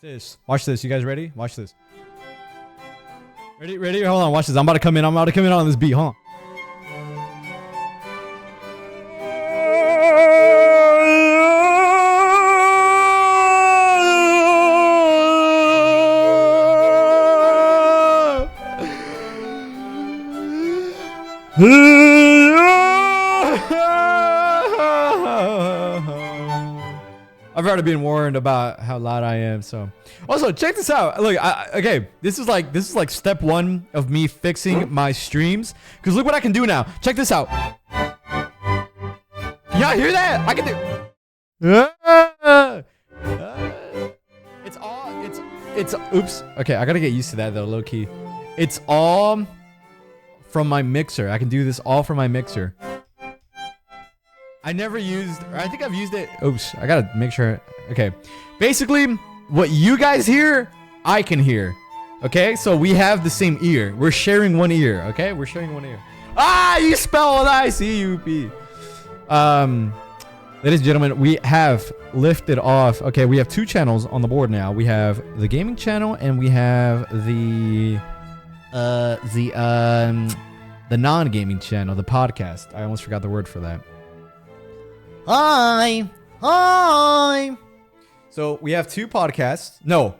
this. Watch this. You guys ready? Watch this. Ready? Ready? Hold on. Watch this. I'm about to come in. I'm about to come in on this beat. Hold on. I've already been warned about how loud I am. So, also check this out. Look, okay, this is like step one of me fixing my streams. Cause look what I can do now. Check this out. Can y'all hear that? I can do. It's oops. Okay, I gotta get used to that though, low key. It's all from my mixer. I can do this all from my mixer. I never used, or I think I've used it. Oops, I gotta make sure. Okay, basically, what you guys hear, I can hear. Okay, so we have the same ear. We're sharing one ear. Okay, we're sharing one ear. Ah, you spelled ICUP. Ladies and gentlemen, we have lifted off. Okay, we have two channels on the board now. We have the gaming channel and we have the non-gaming channel, the podcast. I almost forgot the word for that. Hi. So we have two podcasts. No.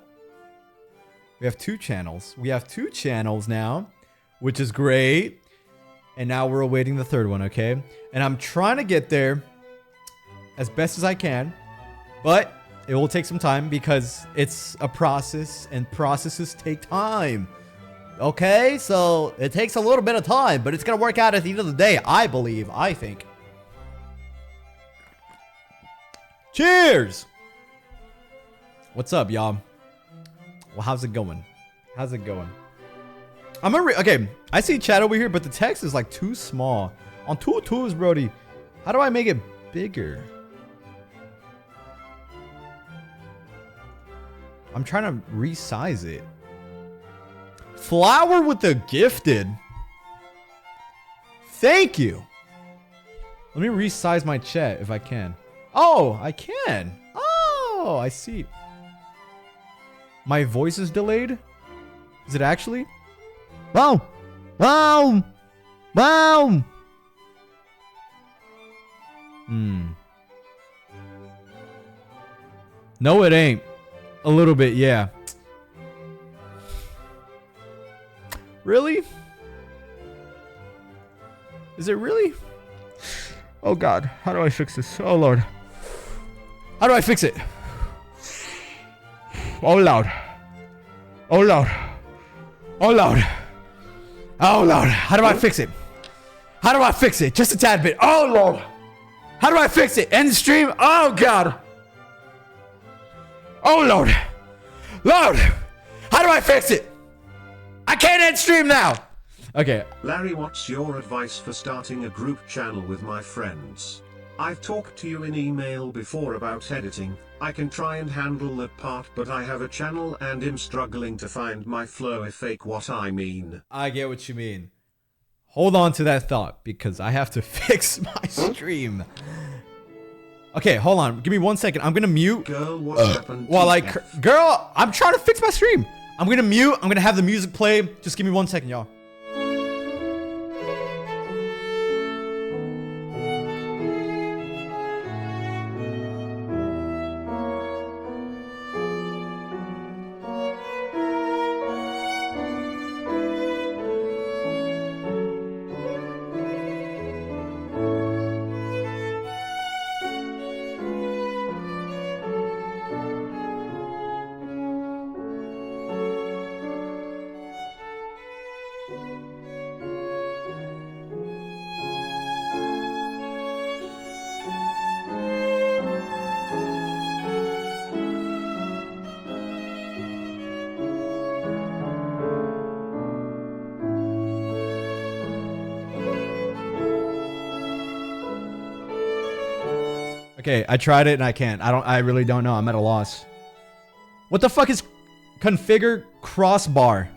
We have two channels. We have two channels now, which is great. And now we're awaiting the third one, okay? And I'm trying to get there as best as I can, but it will take some time because it's a process and processes take time. Okay? So it takes a little bit of time, but it's going to work out at the end of the day, I believe, I think. Cheers! What's up, y'all? Well, how's it going? How's it going? Okay, I see chat over here, but the text is like too small. On 2 Brody. How do I make it bigger? I'm trying to resize it. Flower with the gifted. Thank you. Let me resize my chat if I can. Oh, I can. Oh, I see. My voice is delayed? Is it actually? Wow. Wow. Wow. No, it ain't. A little bit, yeah. Really? Is it really? Oh God, how do I fix this? Oh Lord. How do I fix it? Oh Lord. Oh Lord. Oh Lord. Oh Lord. How do I fix it? How do I fix it? Just a tad bit. Oh Lord. How do I fix it? End stream? Oh God. Oh Lord. Lord. How do I fix it? I can't end stream now. Okay. Larry, what's your advice for starting a group channel with my friends? I've talked to you in email before about editing. I can try and handle that part, but I have a channel and am struggling to find my flow if fake what I mean. I get what you mean. Hold on to that thought because I have to fix my stream. Okay, hold on. Give me 1 second. I'm gonna mute. Girl, what happened? Girl, I'm trying to fix my stream. I'm gonna mute. I'm gonna have the music play. Just give me 1 second, y'all. Okay, I tried it and I can't. I really don't know. I'm at a loss. What the fuck is configure crossbar?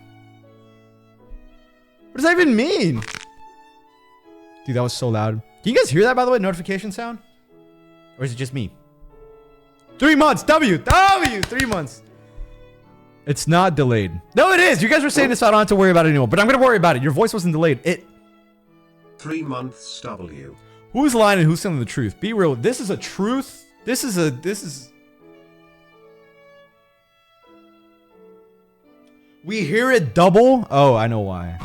What does that even mean? Dude, that was so loud. Can you guys hear that, by the way? Notification sound? Or is it just me? 3 months. W. 3 months. It's not delayed. No, it is. You guys were saying this, so I don't have to worry about it anymore. But I'm gonna worry about it. Your voice wasn't delayed. 3 months W. Who's lying and who's telling the truth? Be real. This is a truth. This is. We hear it double. Oh, I know why.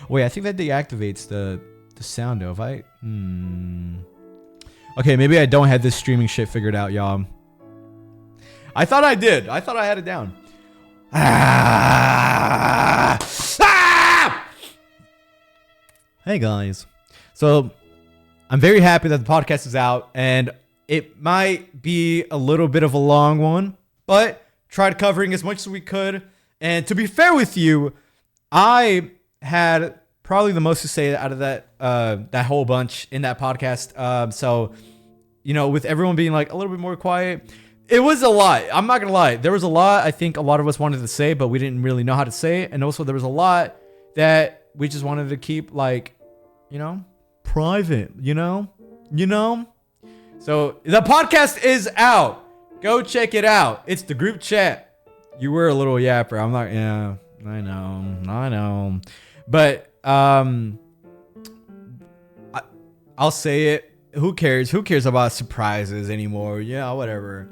Wait, I think that deactivates the sound though. If I okay, maybe I don't have this streaming shit figured out, y'all. I thought I did. I thought I had it down. Hey guys. So I'm very happy that the podcast is out, and it might be a little bit of a long one, but tried covering as much as we could. And to be fair with you, I had probably the most to say out of that whole bunch in that podcast. So, you know, with everyone being like a little bit more quiet, it was a lot. I'm not gonna lie. There was a lot I think a lot of us wanted to say, but we didn't really know how to say it. And also there was a lot that we just wanted to keep like, you know, private, you know? So the podcast is out. Go check it out. It's the group chat. You were a little yapper. I'm not, yeah, I know. But I'll say it. Who cares? Who cares about surprises anymore? Yeah, whatever.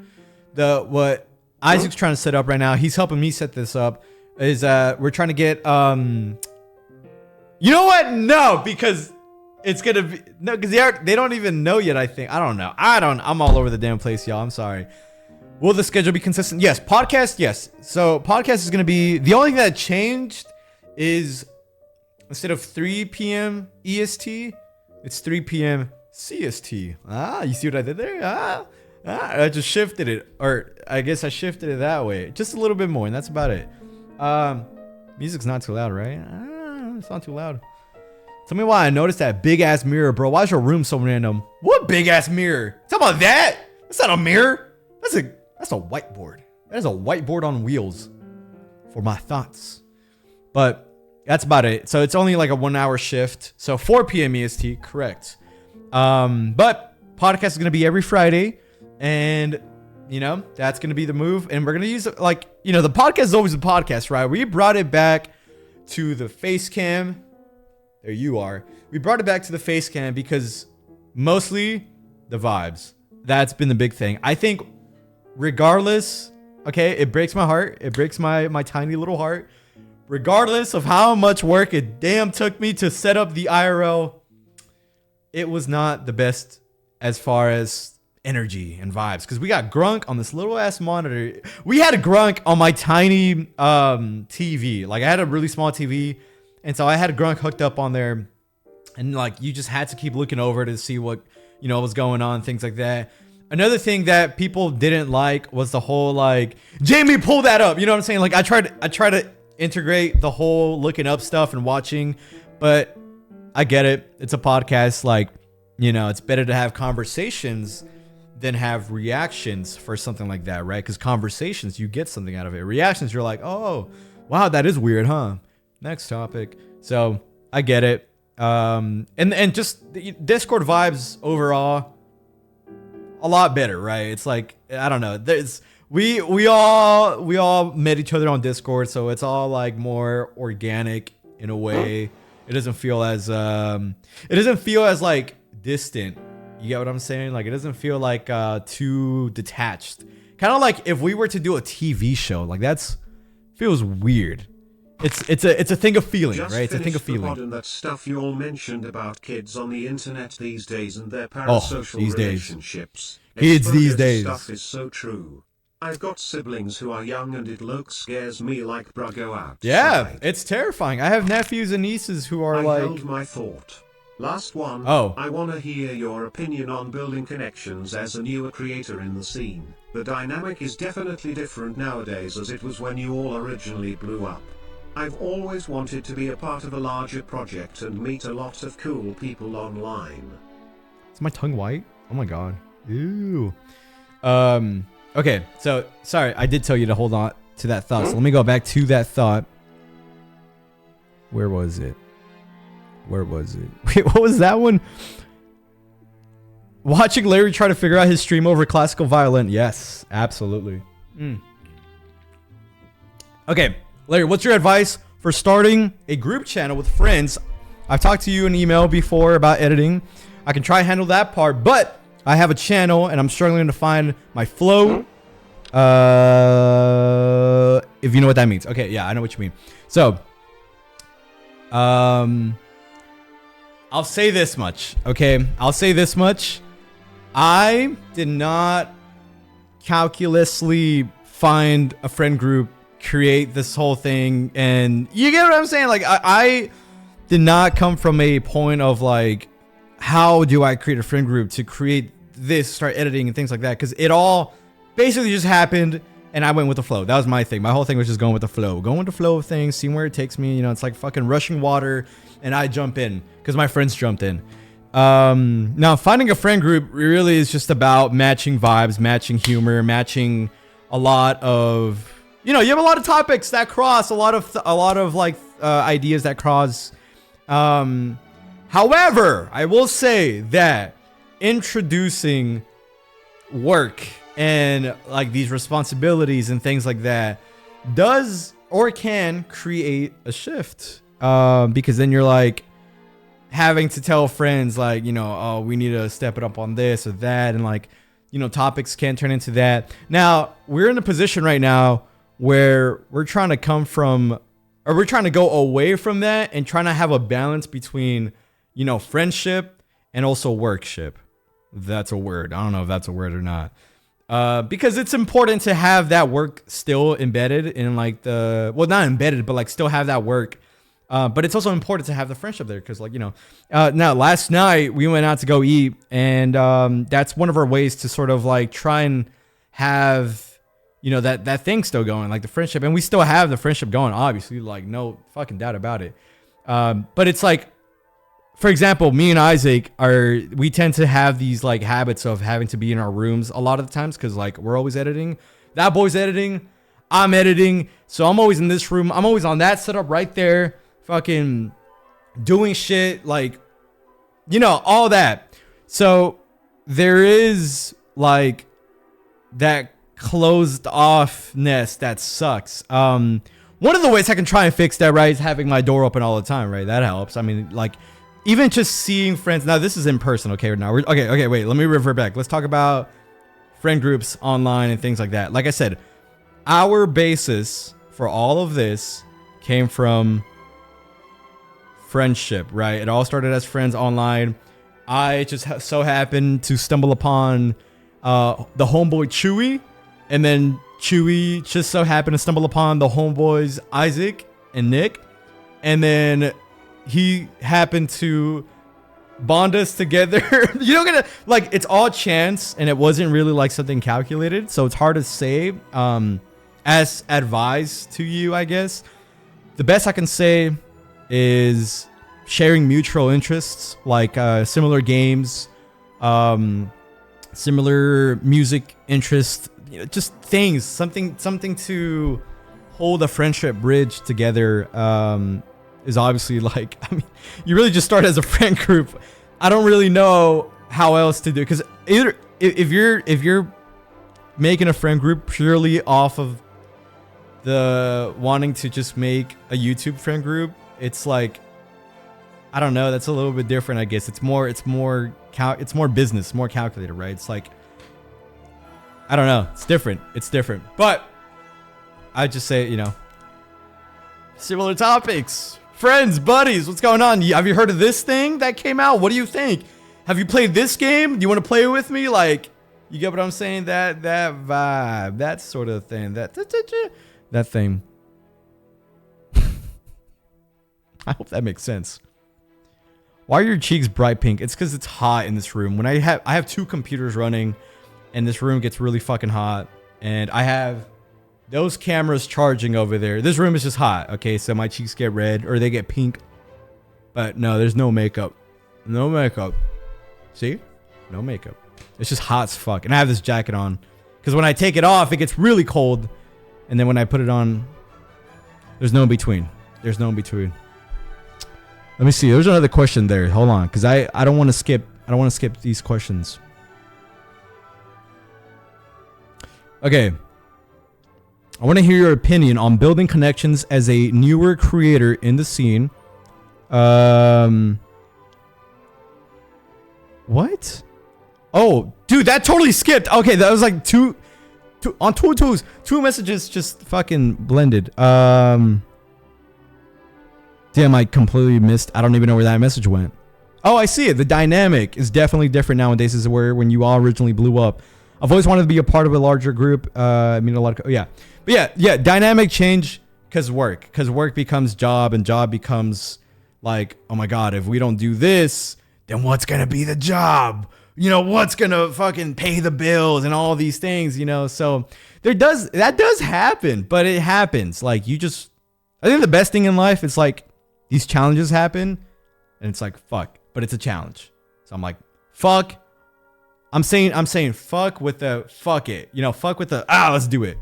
What Isaac's trying to set up right now, he's helping me set this up, is we're trying to get you know what? No, because it's gonna be no, because they don't even know yet. I think I don't know. I'm all over the damn place, y'all. I'm sorry. Will the schedule be consistent? Yes. Podcast, yes. So podcast is gonna be the only thing that changed is instead of 3 p.m. EST, it's 3 p.m. CST. You see what I did there? I just shifted it, or I guess I shifted it that way, just a little bit more, and that's about it. Music's not too loud, right? It's not too loud. Tell me why I noticed that big ass mirror, bro. Why is your room so random? What big ass mirror? Talk about that? That's not a mirror. That's a whiteboard. That is a whiteboard on wheels for my thoughts. But that's about it. So it's only like a 1 hour shift. So 4 p.m. EST, correct. But podcast is gonna be every Friday, and you know that's gonna be the move. And we're gonna use like, you know, the podcast is always a podcast, right? We brought it back to the face cam. There you are. We brought it back to the face cam because mostly the vibes. That's been the big thing. I think regardless, okay, it breaks my heart. It breaks my tiny little heart. Regardless of how much work it damn took me to set up the IRL, it was not the best as far as energy and vibes. Because we got Grunk on this little ass monitor. We had a Grunk on my tiny TV. Like I had a really small TV. And so I had a Grunk hooked up on there, and like you just had to keep looking over to see what, you know, was going on, things like that. Another thing that people didn't like was the whole like, Jamie, pull that up. You know what I'm saying? Like I try to integrate the whole looking up stuff and watching, but I get it. It's a podcast. Like, you know, it's better to have conversations than have reactions for something like that, right? Because conversations, you get something out of it. Reactions, you're like, oh, wow, that is weird, huh? Next topic. So I get it. And just the Discord vibes overall, a lot better, right? It's like, I don't know. There's we all met each other on Discord, so it's all like more organic in a way. It doesn't feel as like distant. You get what I'm saying? Like it doesn't feel like too detached. Kind of like if we were to do a TV show, like that's feels weird. It's a thing of feeling, right? It's a thing of feeling. And that stuff you all mentioned about kids on the internet these days and their parasocial relationships. Kids these days. Stuff is so true. I've got siblings who are young and it scares me like bruh, go outside. Yeah, it's terrifying. I have nephews and nieces who are like... I held my thought. Last one. Oh. I want to hear your opinion on building connections as a newer creator in the scene. The dynamic is definitely different nowadays as it was when you all originally blew up. I've always wanted to be a part of a larger project and meet a lot of cool people online. Is my tongue white? Oh my god. Ew. Okay, so sorry, I did tell you to hold on to that thought. So let me go back to that thought. Where was it? Wait, what was that one? Watching Larry try to figure out his stream over classical violin. Yes, absolutely. Okay, Larry, what's your advice for starting a group channel with friends? I've talked to you in email before about editing. I can try and handle that part, but I have a channel and I'm struggling to find my flow. If you know what that means. Okay, yeah, I know what you mean. So, I'll say this much, okay? I'll say this much. I did not calculously find a friend group, create this whole thing, and you get what I'm saying? Like, I did not come from a point of like, how do I create a friend group to create this, start editing and things like that? Because it all basically just happened and I went with the flow. That was my thing. My whole thing was just going with the flow. Going with the flow of things, seeing where it takes me. You know, it's like fucking rushing water and I jump in because my friends jumped in. Now, finding a friend group really is just about matching vibes, matching humor, matching a lot of, you know, you have a lot of topics that cross, a lot of like ideas that cross. However, I will say that introducing work and like these responsibilities and things like that does or can create a shift, because then you're like having to tell friends like, you know, oh, we need to step it up on this or that, and like, you know, topics can turn into that. Now we're in a position right now where we're trying to come from, or we're trying to go away from that and trying to have a balance between, you know, friendship and also workship. That's a word. I don't know if that's a word or not. Because it's important to have that work still embedded in like the, well, not embedded, but like still have that work. But it's also important to have the friendship there because, like, you know, now last night we went out to go eat, and that's one of our ways to sort of like try and have, you know, that thing still going, like the friendship, and we still have the friendship going, obviously, like no fucking doubt about it. But it's like, for example, me and Isaac we tend to have these like habits of having to be in our rooms a lot of the times because like we're always editing. That boy's editing, I'm editing, so I'm always in this room. I'm always on that setup right there, fucking doing shit, like, you know, all that. So there is like that closed offness that sucks. One of the ways I can try and fix that, right, is having my door open all the time, right? That helps. I mean, like, even just seeing friends. Now this is in person, okay? Now okay, wait, let me revert back. Let's talk about friend groups online and things like that. Like I said, our basis for all of this came from friendship, right? It all started as friends online. I just so happened to stumble upon the homeboy Chewy, and then Chewy just so happened to stumble upon the homeboys Isaac and Nick, and then he happened to bond us together. You don't get like, it's all chance, and it wasn't really like something calculated, so it's hard to say. As advised to you, I guess the best I can say is sharing mutual interests, like similar games, similar music interest, you know, just things, something to hold a friendship bridge together. Is obviously like, I mean, you really just start as a friend group. I don't really know how else to do, because either if you're making a friend group purely off of the wanting to just make a YouTube friend group, it's like, I don't know, that's a little bit different, I guess. It's more business, more calculated, right? It's like, I don't know, it's different, but I just say, you know, similar topics, friends, buddies, what's going on? Have you heard of this thing that came out? What do you think? Have you played this game? Do you want to play with me? Like, you get what I'm saying? That vibe, that sort of thing, that thing. I hope that makes sense. Why are your cheeks bright pink? It's because it's hot in this room. When I have two computers running, and this room gets really fucking hot, and I have those cameras charging over there. This room is just hot. Okay, so my cheeks get red, or they get pink. But no, there's no makeup. No makeup. See? No makeup. It's just hot as fuck. And I have this jacket on, because when I take it off, it gets really cold. And then when I put it on, there's no in between. There's no in between. Let me see. There's another question there. Hold on, because I don't want to skip. I don't want to skip these questions. Okay. I want to hear your opinion on building connections as a newer creator in the scene. What? Oh, dude, that totally skipped. Okay, that was like two messages just fucking blended. Damn, I completely missed. I don't even know where that message went. Oh, I see it. The dynamic is definitely different nowadays as where when you all originally blew up. I've always wanted to be a part of a larger group. I mean, a lot of, yeah. But yeah, dynamic change because work becomes job, and job becomes like, oh my God, if we don't do this, then what's going to be the job? You know, what's going to fucking pay the bills and all these things, you know? So that does happen, but it happens. Like I think the best thing in life is like these challenges happen and it's like, fuck, but it's a challenge. So I'm like, fuck. I'm saying fuck with the fuck it, you know, fuck with the, let's do it.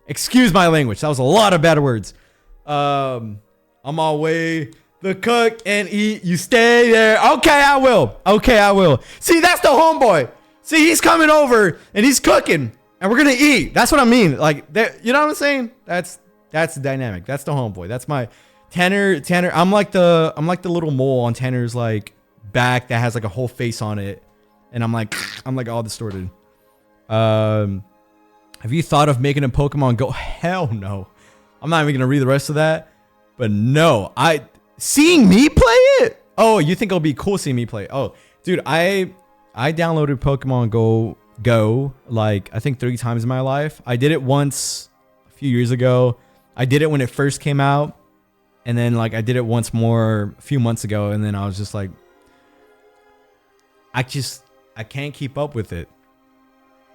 Excuse my language. That was a lot of bad words. On my way, the cook and eat. You stay there. Okay, I will. See, that's the homeboy. See, he's coming over and he's cooking and we're gonna eat. That's what I mean. Like, you know what I'm saying? That's the dynamic. That's the homeboy. That's my Tanner. I'm like the little mole on Tanner's like back that has like a whole face on it, and I'm like all distorted. Have you thought of making a Pokemon Go? Hell no. I'm not even gonna read the rest of that. But no, seeing me play it. Oh, you think it'll be cool seeing me play? Oh, dude, I downloaded Pokemon Go like I think 3 times in my life. I did it once a few years ago. I did it when it first came out, and then like I did it once more a few months ago, and then I was just like, I can't keep up with it.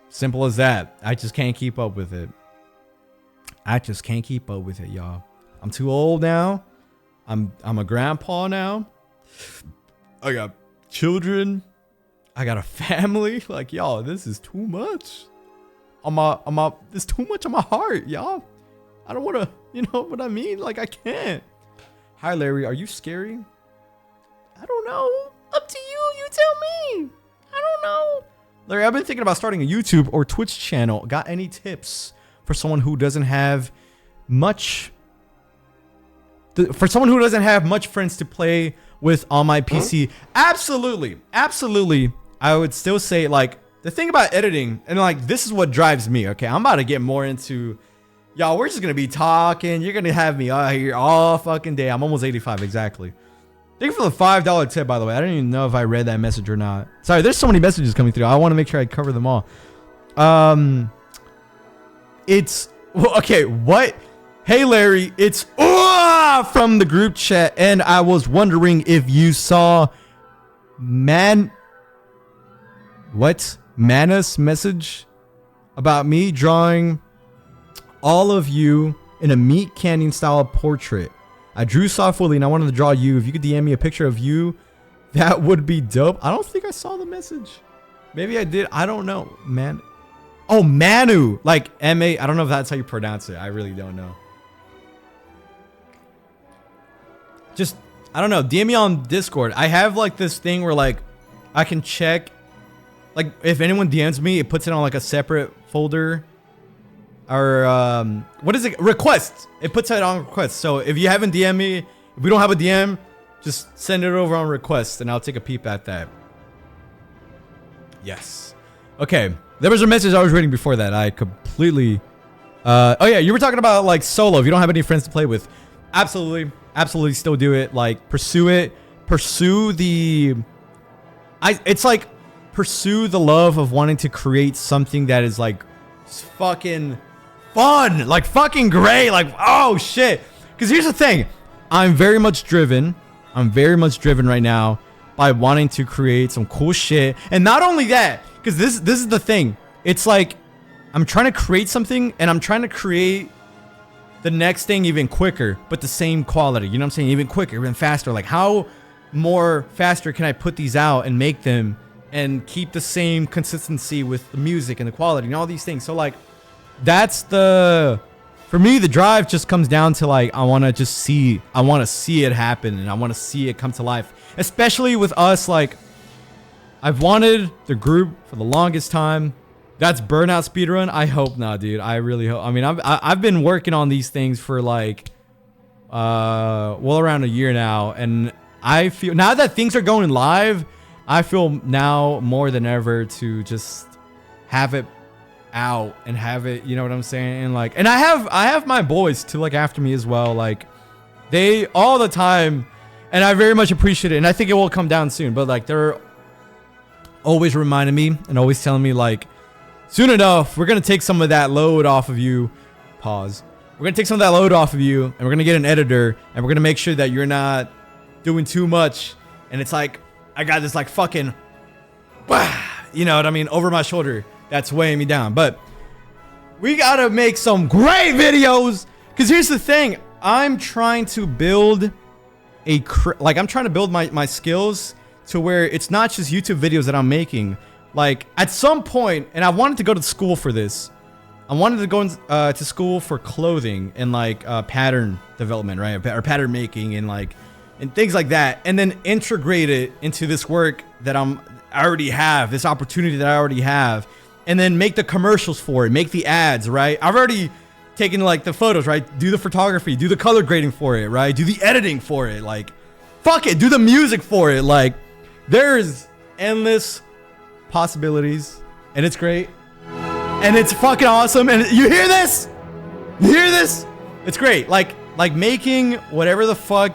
Simple as that. I just can't keep up with it. Y'all. I'm too old now. I'm a grandpa now. I got children. I got a family. Like, y'all, this is too much. It's too much on my heart, y'all. I don't want to, you know what I mean? Like, I can't. Hi, Larry. Are you scary? I don't know. Up to you. You tell me. I don't know. Larry, I've been thinking about starting a YouTube or Twitch channel. Got any tips for someone who doesn't have much? For someone who doesn't have much friends to play with on my PC? Absolutely. I would still say, like, the thing about editing, and like, this is what drives me. Okay, I'm about to get more into, y'all, we're just gonna be talking. You're gonna have me out here all fucking day. I'm almost 85 exactly. Thank you for the $5 tip, by the way. I don't even know if I read that message or not. Sorry, there's so many messages coming through. I want to make sure I cover them all. Okay, what? Hey, Larry, it's from the group chat, and I was wondering if you saw Mana's message about me drawing all of you in a meat canning style portrait. I drew softly and I wanted to draw you. If you could DM me a picture of you, that would be dope. I don't think I saw the message. Maybe I did. I don't know, man. Oh, Manu, like M-A. I don't know if that's how you pronounce it. I really don't know. Just, I don't know. DM me on Discord. I have like this thing where like I can check, like if anyone DMs me, it puts it on like a separate folder. Or what is it? Requests. It puts it on requests. So if you haven't DM'd me, if we don't have a DM, just send it over on request and I'll take a peep at that. Yes. Okay. There was a message I was reading before that. I completely oh yeah, you were talking about like solo. If you don't have any friends to play with, absolutely still do it. Like pursue it. Pursue the it's like pursue the love of wanting to create something that is like fucking fun, like fucking great, like oh shit. Because here's the thing, I'm very much driven right now by wanting to create some cool shit. And not only that, because this is the thing, it's like I'm trying to create something and I'm trying to create the next thing even quicker, but the same quality, you know what I'm saying? Even quicker, even faster. Like how more faster can I put these out and make them and keep the same consistency with the music and the quality and all these things. So like that's for me, the drive just comes down to like I want to see it happen and I want to see it come to life. Especially with us, like I've wanted the group for the longest time. That's burnout speedrun? I hope not, dude. I really hope. I mean, I've been working on these things for like, well around a year now. And I feel, now that things are going live, I feel now more than ever to just have it out and have it, you know what I'm saying? And like, and I have my boys to look after me as well. Like they all the time, and I very much appreciate it. And I think it will come down soon, but like they're always reminding me and always telling me like, soon enough, we're going to take some of that load off of you. Pause. We're going to take some of that load off of you, and we're going to get an editor, and we're going to make sure that you're not doing too much. And it's like, I got this like fucking, you know what I mean, over my shoulder that's weighing me down. But we got to make some great videos, because here's the thing. I'm trying to build I'm trying to build my skills to where it's not just YouTube videos that I'm making. Like at some point, and I wanted to go to school for this. I wanted to go to school for clothing and like pattern development, right? Or pattern making and like and things like that, and then integrate it into this work that I already have, this opportunity that I already have, and then make the commercials for it, make the ads, right? I've already taken like the photos, right? Do the photography, do the color grading for it, right? Do the editing for it, like fuck it, do the music for it. Like there's endless possibilities, and it's great, and it's fucking awesome. And you hear this? You hear this? It's great. Like making whatever the fuck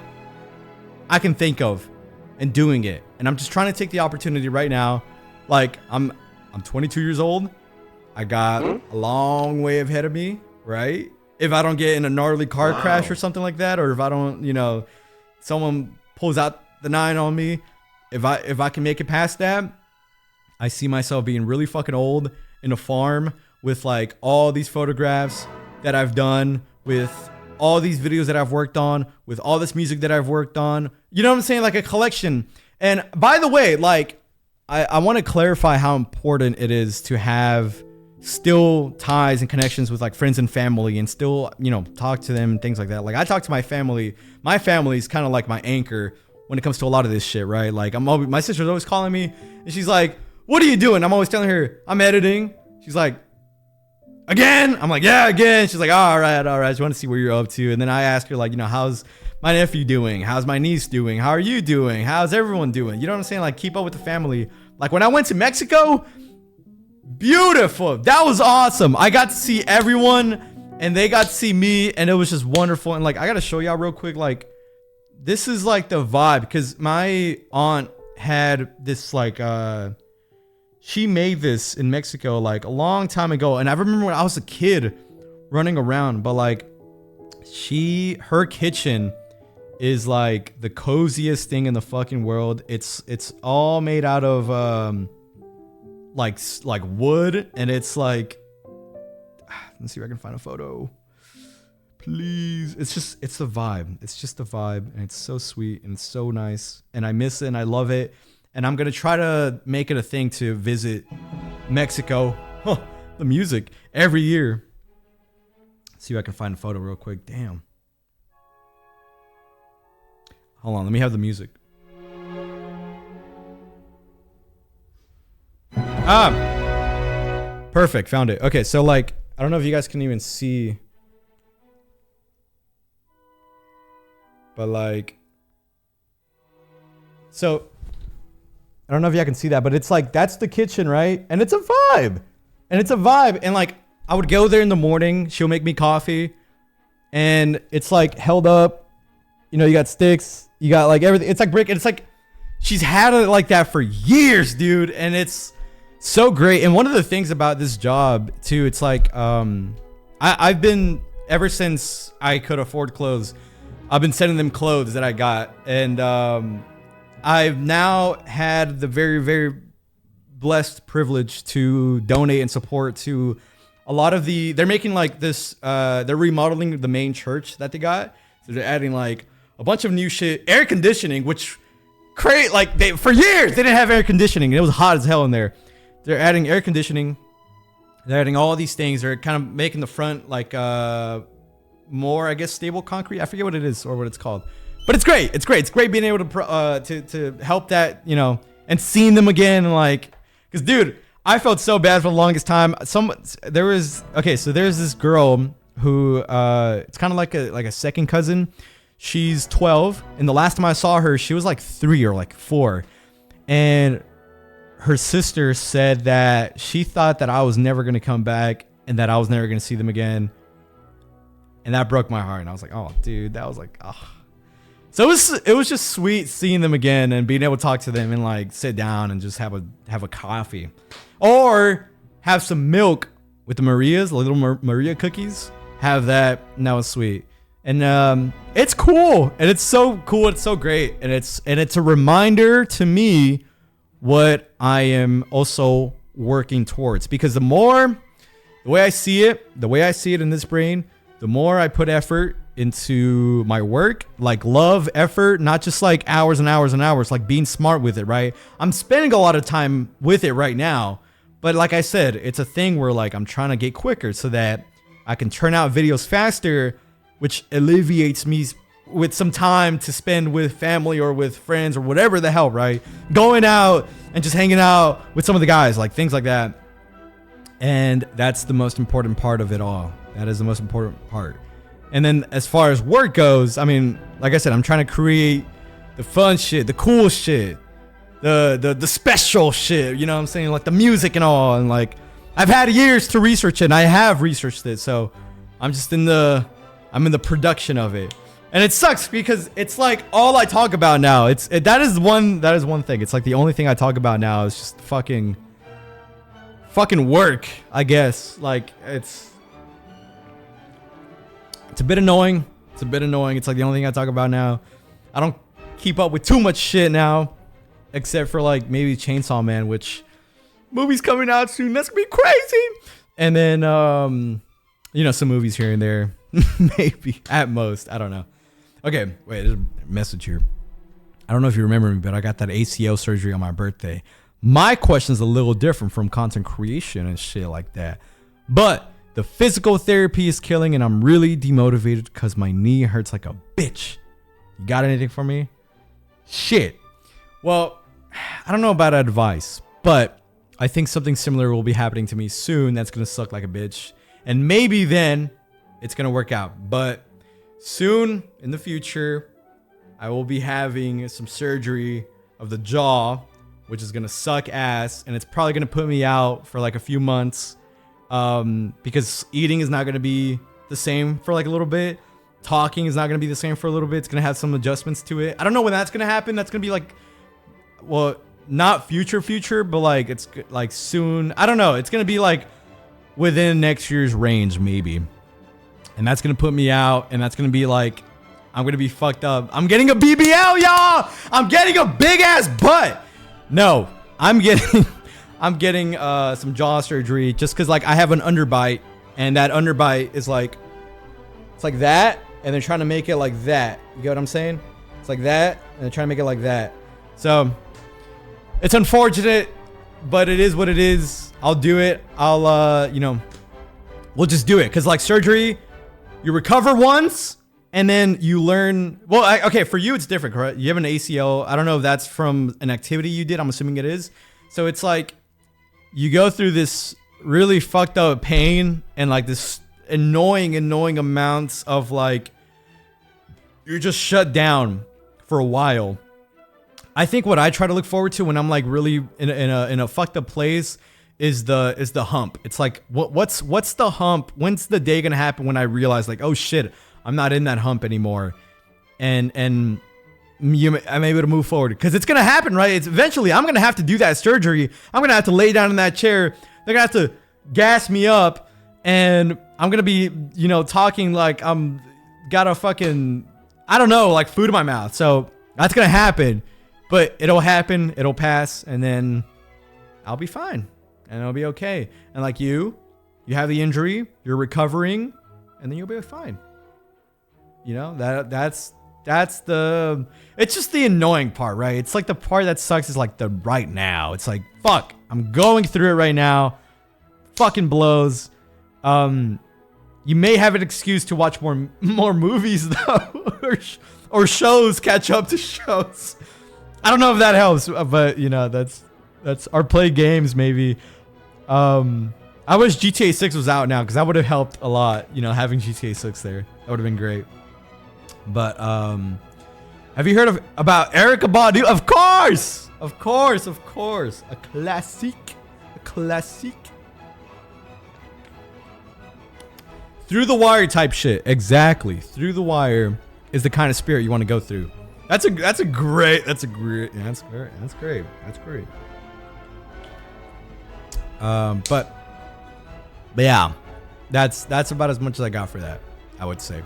I can think of and doing it. And I'm just trying to take the opportunity right now. Like I'm 22 years old. I got a long way ahead of me, right? If I don't get in a gnarly car crash or something like that, or if I don't, you know, someone pulls out the 9 on me, if I can make it past that, I see myself being really fucking old in a farm with like all these photographs that I've done, with all these videos that I've worked on, with all this music that I've worked on. You know what I'm saying? Like a collection. And by the way, like I want to clarify how important it is to have still ties and connections with like friends and family, and still, you know, talk to them and things like that. Like I talk to my family. My family is kind of like my anchor when it comes to a lot of this shit, right? Like my sister's always calling me, and she's like, "What are you doing?" I'm always telling her I'm editing. She's like, "Again?" I'm like, "Yeah, again." She's like, all right. I just want to see where you're up to. And then I ask her like, you know, how's my nephew doing? How's my niece doing? How are you doing? How's everyone doing? You know what I'm saying? Like keep up with the family. Like when I went to Mexico, beautiful. That was awesome. I got to see everyone, and they got to see me, and it was just wonderful. And like, I got to show y'all real quick. Like this is like the vibe, because my aunt had this like, she made this in Mexico like a long time ago. And I remember when I was a kid running around, but like her kitchen is like the coziest thing in the fucking world. It's all made out of like wood, and it's like, let's see if I can find a photo, please. It's the vibe. It's just the vibe, and it's so sweet and it's so nice, and I miss it and I love it. And I'm gonna try to make it a thing to visit Mexico, the music, every year. Let's see if I can find a photo real quick. Damn. Hold on, let me have the music. Perfect, found it. Okay, so like, I don't know if you guys can even see, but like, so I don't know if y'all can see that, but it's like, that's the kitchen, right? And it's a vibe. And like, I would go there in the morning. She'll make me coffee, and it's like held up. You know, you got sticks, you got like everything. It's like brick, and it's like, she's had it like that for years, dude. And it's so great. And one of the things about this job too, it's like, I've been, ever since I could afford clothes, I've been sending them clothes that I got. And, I've now had the very, very blessed privilege to donate and support to a lot of they're making like this, they're remodeling the main church that they got. So they're adding like a bunch of new shit, air conditioning, which for years they didn't have air conditioning. It was hot as hell in there. They're adding air conditioning. They're adding all these things. They're kind of making the front like more, I guess, stable concrete. I forget what it is or what it's called. But it's great. It's great. It's great being able to help that, you know, and seeing them again. And like, because dude, I felt so bad for the longest time. There's this girl who it's kind of like a second cousin. She's 12, and the last time I saw her, she was like 3 or like 4, and her sister said that she thought that I was never gonna come back and that I was never gonna see them again, and that broke my heart. And I was like, oh, dude, that was like, oh. So it was just sweet seeing them again and being able to talk to them and like sit down and just have a coffee, or have some milk with the Marias, the little Maria cookies. Have that, and that was sweet. And it's cool, and it's so cool, it's so great, and it's a reminder to me what I am also working towards. Because the way I see it in this brain, the more I put effort into my work, like love, effort, not just like hours and hours and hours, like being smart with it, right? I'm spending a lot of time with it right now, but like I said, it's a thing where like I'm trying to get quicker so that I can turn out videos faster, which alleviates me with some time to spend with family or with friends or whatever the hell, right? Going out and just hanging out with some of the guys, like things like that. And that's the most important part of it all. That is the most important part. And then as far as work goes, I mean, like I said, I'm trying to create the fun shit, the cool shit, the special shit, you know what I'm saying? Like the music and all. And like, I've had years to research it, and I have researched it. So I'm just in the production of it. And it sucks because it's like all I talk about now. That is one thing. It's like the only thing I talk about now is just fucking work, I guess. Like it's a bit annoying. It's like the only thing I talk about now. I don't keep up with too much shit now, except for like maybe Chainsaw Man, which movie's coming out soon. That's gonna be crazy. And then some movies here and there. Maybe at most, I don't know. Okay, wait, there's a message here. I don't know if you remember me, but I got that ACL surgery on my birthday. My question is a little different from content creation and shit like that, but the physical therapy is killing, and I'm really demotivated because my knee hurts like a bitch. You got anything for me? Shit. Well, I don't know about advice, but I think something similar will be happening to me soon. That's gonna suck like a bitch, and maybe then it's gonna work out. But soon in the future, I will be having some surgery of the jaw, which is gonna suck ass, and it's probably gonna put me out for like a few months, because eating is not gonna be the same for like a little bit. Talking is not gonna be the same for a little bit. It's gonna have some adjustments to it. I don't know when that's gonna happen. That's gonna be like, well, not future, but like it's like soon. I don't know. It's gonna be like within next year's range, maybe. And that's gonna put me out, and that's gonna be like, I'm gonna be fucked up. I'm getting a BBL, y'all. I'm getting a big ass butt. No, I'm getting some jaw surgery just because like I have an underbite, and that underbite is like, it's like that, and they're trying to make it like that. You get what I'm saying? It's like that, and they're trying to make it like that. So it's unfortunate, but it is what it is. I'll do it. We'll just do it. Cause like surgery, you recover once and then you learn. Well, okay, for you, it's different, correct? You have an ACL. I don't know if that's from an activity you did. I'm assuming it is. So it's like you go through this really fucked up pain and like this annoying amounts of like, you're just shut down for a while. I think what I try to look forward to when I'm like really in a fucked up place is the hump. It's like what's the hump? When's the day gonna happen when I realize like, oh shit, I'm not in that hump anymore, and I'm able to move forward, because it's gonna happen, right? It's eventually I'm gonna have to do that surgery. I'm gonna have to lay down in that chair. They're gonna have to gas me up, and I'm gonna be talking like I'm got a fucking, I don't know, like food in my mouth. So that's gonna happen. But it'll happen, it'll pass, and then I'll be fine, and it'll be okay. And like you have the injury, you're recovering, and then you'll be fine. That's it's just the annoying part, right? It's like the part that sucks is like the right now. It's like, fuck, I'm going through it right now. Fucking blows. You may have an excuse to watch more movies though, or shows, catch up to shows. I don't know if that helps, but that's or play games maybe. I wish GTA 6 was out now because that would have helped a lot. You know, having GTA 6 there, that would have been great. But have you heard about Erykah Badu? Of course, a classic. Through the wire type shit. Exactly. Through the wire is the kind of spirit you want to go through. That's great. But yeah, that's about as much as I got for that, I would say.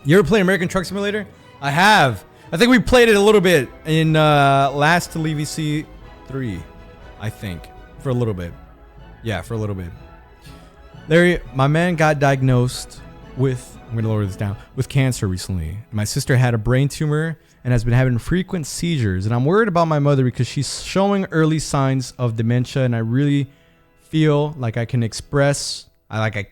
You ever play American Truck Simulator? I have. I think we played it a little bit in last to EVC 3, I think, for a little bit. Yeah, for a little bit. Larry, my man got diagnosed with, I'm going to lower this down, with cancer recently. My sister had a brain tumor and has been having frequent seizures. And I'm worried about my mother because she's showing early signs of dementia. And I really feel like I can express, I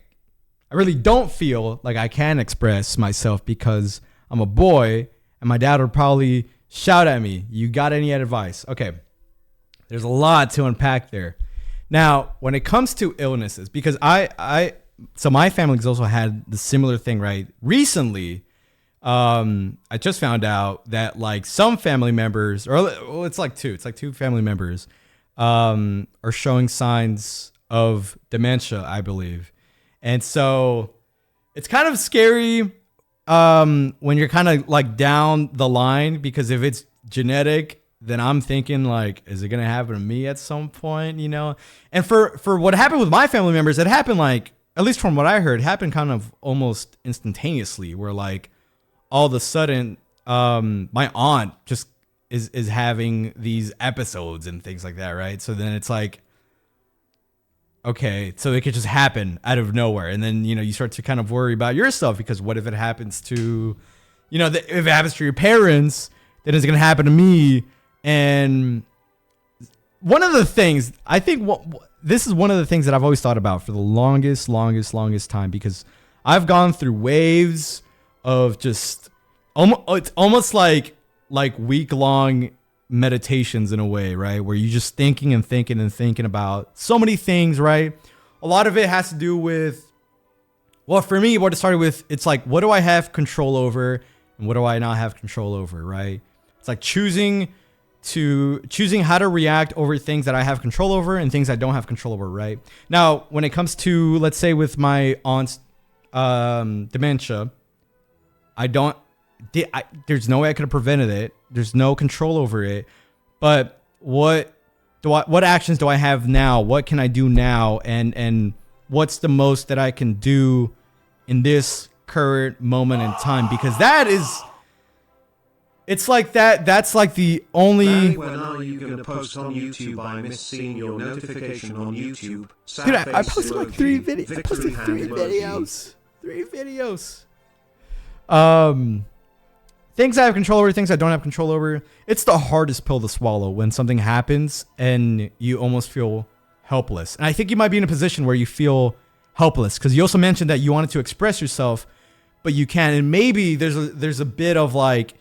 really don't feel like I can express myself because I'm a boy and my dad would probably shout at me. You got any advice? Okay. There's a lot to unpack there. Now, when it comes to illnesses, because so my family's also had the similar thing, right? Recently, I just found out that like some family members, or it's like two family members, are showing signs of dementia, I believe. And so it's kind of scary when you're kind of like down the line, because if it's genetic, then I'm thinking like, is it going to happen to me at some point, you know? And for what happened with my family members, it happened like, at least from what I heard, it happened kind of almost instantaneously, where like all of a sudden, my aunt just is having these episodes and things like that, right? So then it's like, okay, so it could just happen out of nowhere. And then, you know, you start to kind of worry about yourself, because what if it happens to, you know, if it happens to your parents, then it's going to happen to me. And one of the things, I think this is one of the things that I've always thought about for the longest time, because I've gone through waves of just, it's almost like week-long meditations in a way, right? Where you're just thinking about so many things, right? A lot of it has to do with, well, for me, what it started with, it's like, what do I have control over and what do I not have control over, right? It's like choosing how to react over things that I have control over and things I don't have control over, right? Now, when it comes to, let's say with my aunt's dementia, there's no way I could have prevented it. There's no control over it. But what actions do I have now? What can I do now? And what's the most that I can do in this current moment in time? Because that is, it's like that's like the only. Larry, when are you gonna post on YouTube? I miss seeing your notification on YouTube. Dude, I posted like 3 videos. I posted 3 videos. 3 videos. Things I have control over, things I don't have control over. It's the hardest pill to swallow when something happens and you almost feel helpless. And I think you might be in a position where you feel helpless, because you also mentioned that you wanted to express yourself, but you can't. And maybe there's a bit of like,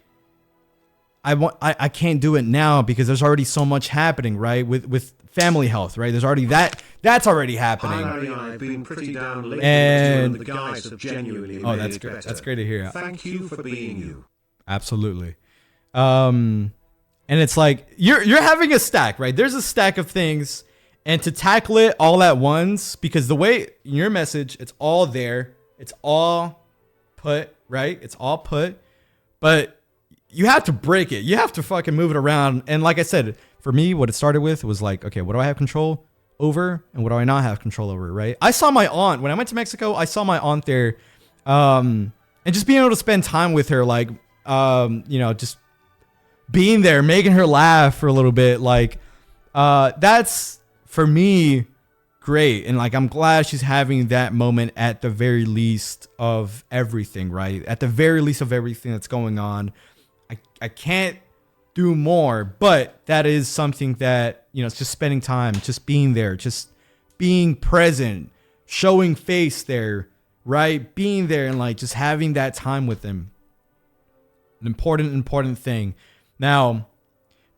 I can't do it now because there's already so much happening, right? With family health, right? There's already that's already happening. I've been pretty down lately, and the guys have genuinely oh, that's great. That's great to hear. Thank you for being you. Absolutely. And it's like you're having a stack, right? There's a stack of things, and to tackle it all at once, because the way in your message, it's all there, it's all put, right? It's all put, but you have to break it. You have to fucking move it around. And like I said, for me, what it started with was like, okay, what do I have control over and what do I not have control over, right? I saw my aunt when I went to Mexico. I saw my aunt there, and just being able to spend time with her, like, you know, just being there, making her laugh for a little bit, like, that's for me great. And like, I'm glad she's having that moment at the very least of everything, right? At the very least of everything that's going on. I can't do more, but that is something that, you know, it's just spending time, just being there, just being present, showing face there, right? Being there and like just having that time with them. An important thing. Now,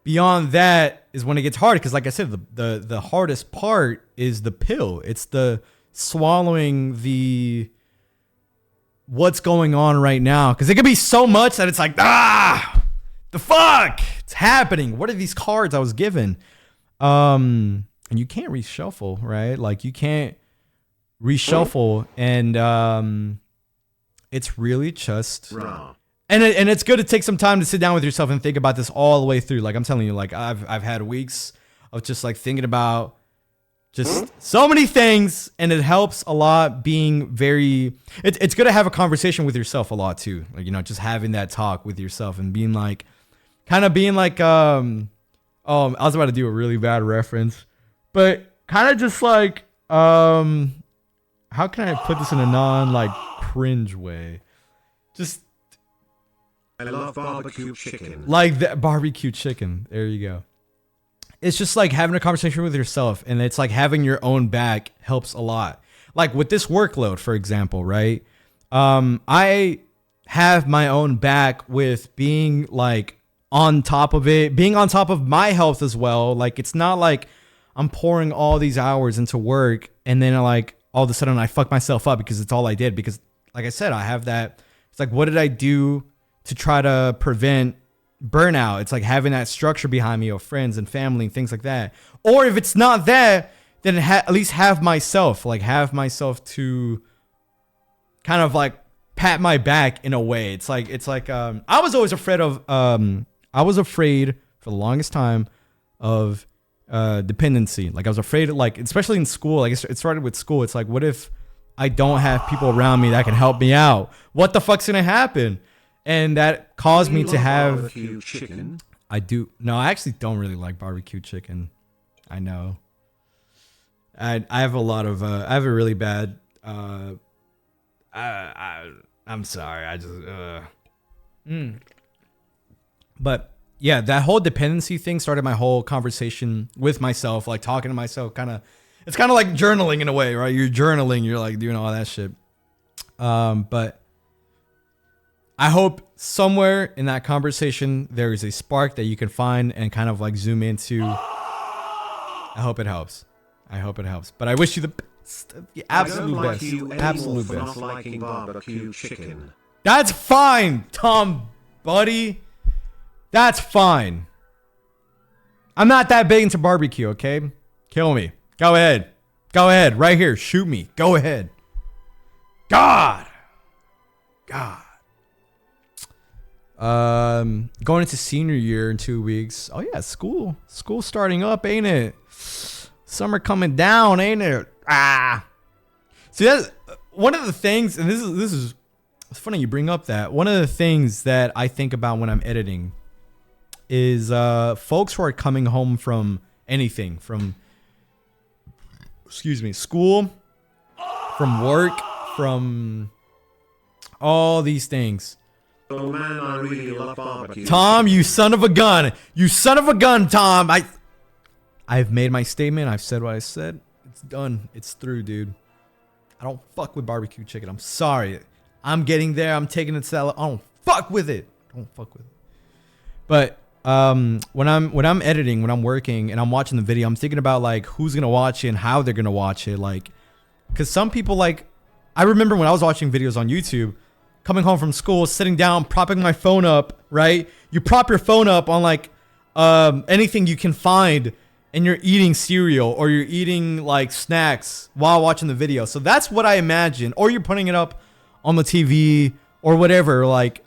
beyond that is when it gets hard. Because like I said, the hardest part is the pill. It's the swallowing the what's going on right now. Because it could be so much that it's like, the fuck, it's happening. What are these cards I was given? And you can't reshuffle, right? Like you can't reshuffle, and it's really just and it's good to take some time to sit down with yourself and think about this all the way through. Like I'm telling you, like I've had weeks of just like thinking about just so many things, and it helps a lot being very it's good to have a conversation with yourself a lot too. Like, you know, just having that talk with yourself and being like kind of being like I was about to do a really bad reference, but kind of just like how can I put this in a non like cringe way? Just I love barbecue chicken. Like that barbecue chicken. There you go. It's just like having a conversation with yourself, and it's like having your own back helps a lot. Like with this workload, for example, right? I have my own back with being like on top of it, being on top of my health as well. Like it's not like I'm pouring all these hours into work and then like all of a sudden I fuck myself up because it's all I did. Because like I said, I have that. It's like, what did I do to try to prevent burnout? It's like having that structure behind me of friends and family and things like that. Or if it's not that, then at least have myself to kind of like pat my back in a way. It's like I was always afraid of I was afraid for the longest time of dependency. Like I was afraid of, like, especially in school, like it started with school. It's like, what if I don't have people around me that can help me out? What the fuck's gonna happen? And that caused me to have barbecue chicken. I do. No, I actually don't really like barbecue chicken. I know. I have a lot of I have a really bad I'm sorry. I just But yeah, that whole dependency thing started my whole conversation with myself, like talking to myself. It's kind of like journaling in a way, right? You're journaling, you're like doing all that shit. But I hope somewhere in that conversation there is a spark that you can find and kind of like zoom into. I hope it helps. But I wish you the best, the absolute best, absolute best. Not liking barbecue chicken. That's fine, Tom, buddy. That's fine. I'm not that big into barbecue, okay? Kill me. Go ahead. Right here. Shoot me. Go ahead. God. Going into senior year in 2 weeks. Oh yeah, school starting up, ain't it? Summer coming down, ain't it? See, that's one of the things, and this is it's funny you bring up that. One of the things that I think about when I'm editing is folks who are coming home from anything, from school, from work, from all these things. Oh man, I really love barbecue. Tom, you son of a gun. Tom. I've made my statement. I've said what I said. It's done. It's through, dude. I don't fuck with barbecue chicken. I'm sorry. I'm getting there. I'm taking it to. I don't fuck with it. But when I'm editing, when I'm working and I'm watching the video, I'm thinking about like who's gonna watch it and how they're gonna watch it. Like, because some people, like, I remember when I was watching videos on YouTube, coming home from school, sitting down, propping my phone up. Right? You prop your phone up on like anything you can find, and you're eating cereal or you're eating like snacks while watching the video. So that's what I imagine. Or you're putting it up on the TV or whatever. Like,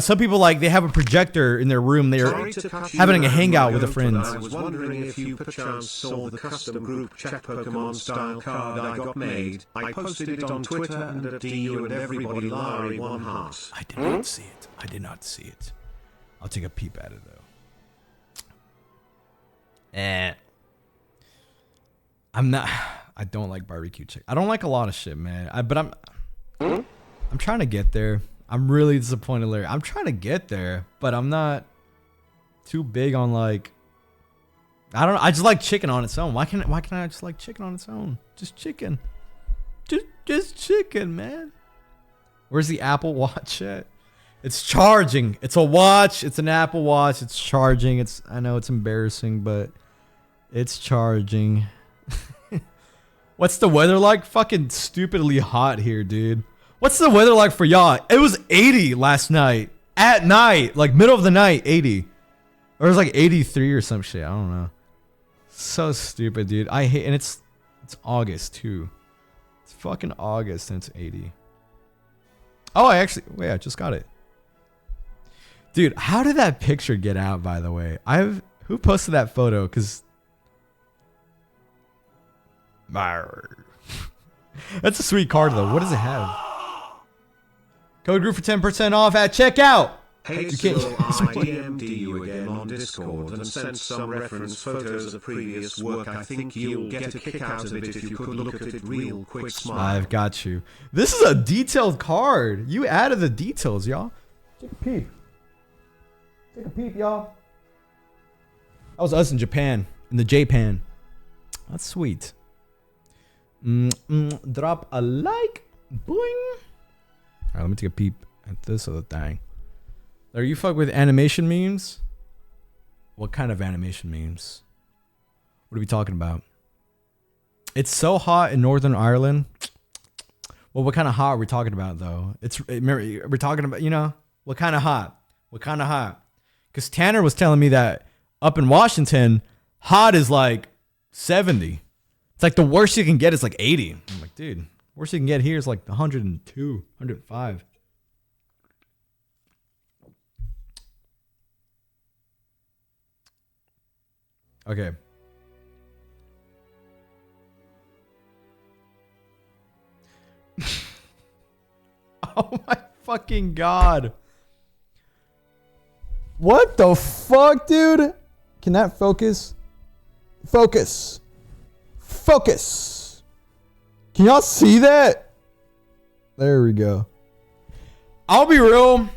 some people, like, they have a projector in their room. They're having a hangout with their friends. I was wondering if you perchance saw the custom group chat Pokemon style card I got made. I posted it on Twitter and at DU and everybody Larry 1 heart. I did not see it. I'll take a peep at it though. I don't like barbecue chicken. I don't like a lot of shit, man. I'm trying to get there. I'm really disappointed, Larry. I'm trying to get there, but I'm not too big on, like, I don't know. I just like chicken on its own. Why can't I just like chicken on its own? Just chicken. Just chicken, man. Where's the Apple Watch at? It's charging. It's a watch. It's an Apple Watch. It's charging. I know it's embarrassing, but it's charging. What's the weather like? Fucking stupidly hot here, dude. What's the weather like for y'all? It was 80 last night. At night. Like middle of the night, 80. Or it was like 83 or some shit. I don't know. So stupid, dude. I hate, and it's August too. It's fucking August and it's 80. Oh, wait, I just got it. Dude, how did that picture get out, by the way? Who posted that photo? Cause that's a sweet card though. What does it have? Code group for 10% off at checkout. Hey, so I DM'd you again on Discord and sent some reference photos of previous work. I think you'll get a kick out of it if you could look at it real quick. Smile. I've got you. This is a detailed card. You added the details, y'all. Take a peep. Take a peep, y'all. That was us in Japan. In the J-Pan. That's sweet. Drop a like. Boing. Alright, let me take a peep at this other thing. Are you fuck with animation memes? What kind of animation memes? What are we talking about? It's so hot in Northern Ireland. Well, what kind of hot are we talking about, though? We're talking about, you know, what kind of hot? What kind of hot? Because Tanner was telling me that up in Washington, hot is like 70. It's like the worst you can get is like 80. I'm like, dude, worst you can get here is like 102, 105. Okay. Oh my fucking god. What the fuck, dude? Can that focus? Focus. Focus. Can y'all see that? There we go. I'll be real.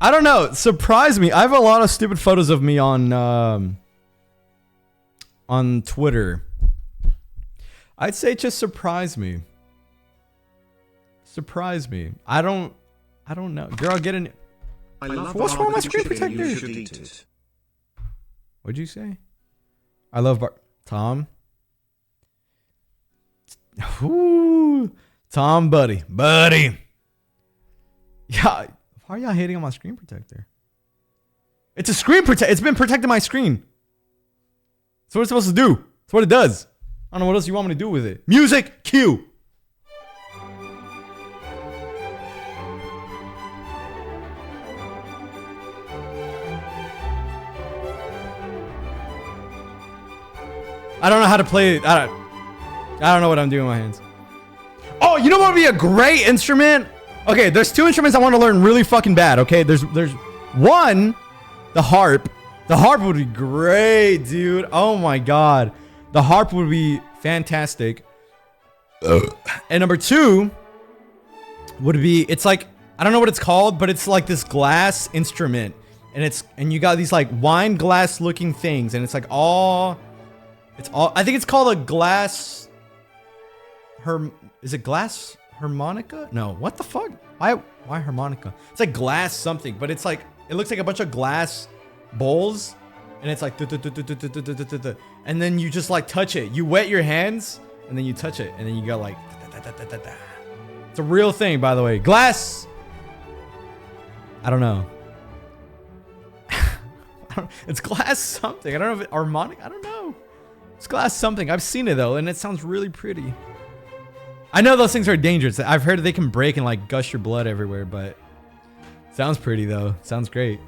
I don't know. Surprise me. I have a lot of stupid photos of me on Twitter. I'd say just surprise me. Surprise me. I don't know. Girl, get in. What's wrong with my screen protector? What'd you say? I love Tom. Ooh, Tom, buddy. Yeah, why are y'all hating on my screen protector? It's a screen protector. It's been protecting my screen. That's what it's supposed to do. That's what it does. I don't know what else you want me to do with it. Music, cue. I don't know how to play it. I don't know what I'm doing with my hands. Oh, you know what would be a great instrument? Okay, there's two instruments I want to learn really fucking bad, okay? There's one, the harp. The harp would be great, dude. Oh my god. The harp would be fantastic. And number two would be, it's like, I don't know what it's called, but it's like this glass instrument. And you got these like wine glass looking things. And it's like I think it's called a glass, is it glass harmonica? No, what the fuck? Why harmonica? It's like glass something, but it's like, it looks like a bunch of glass bowls, and it's like, and then you just like touch it. You wet your hands, and then you touch it, and then you go like, it's a real thing, by the way. Glass. I don't know. It's glass something. I don't know if it's harmonic. I don't know. It's glass something. I've seen it though, and it sounds really pretty. I know those things are dangerous. I've heard they can break and like gush your blood everywhere, but sounds pretty though. Sounds great.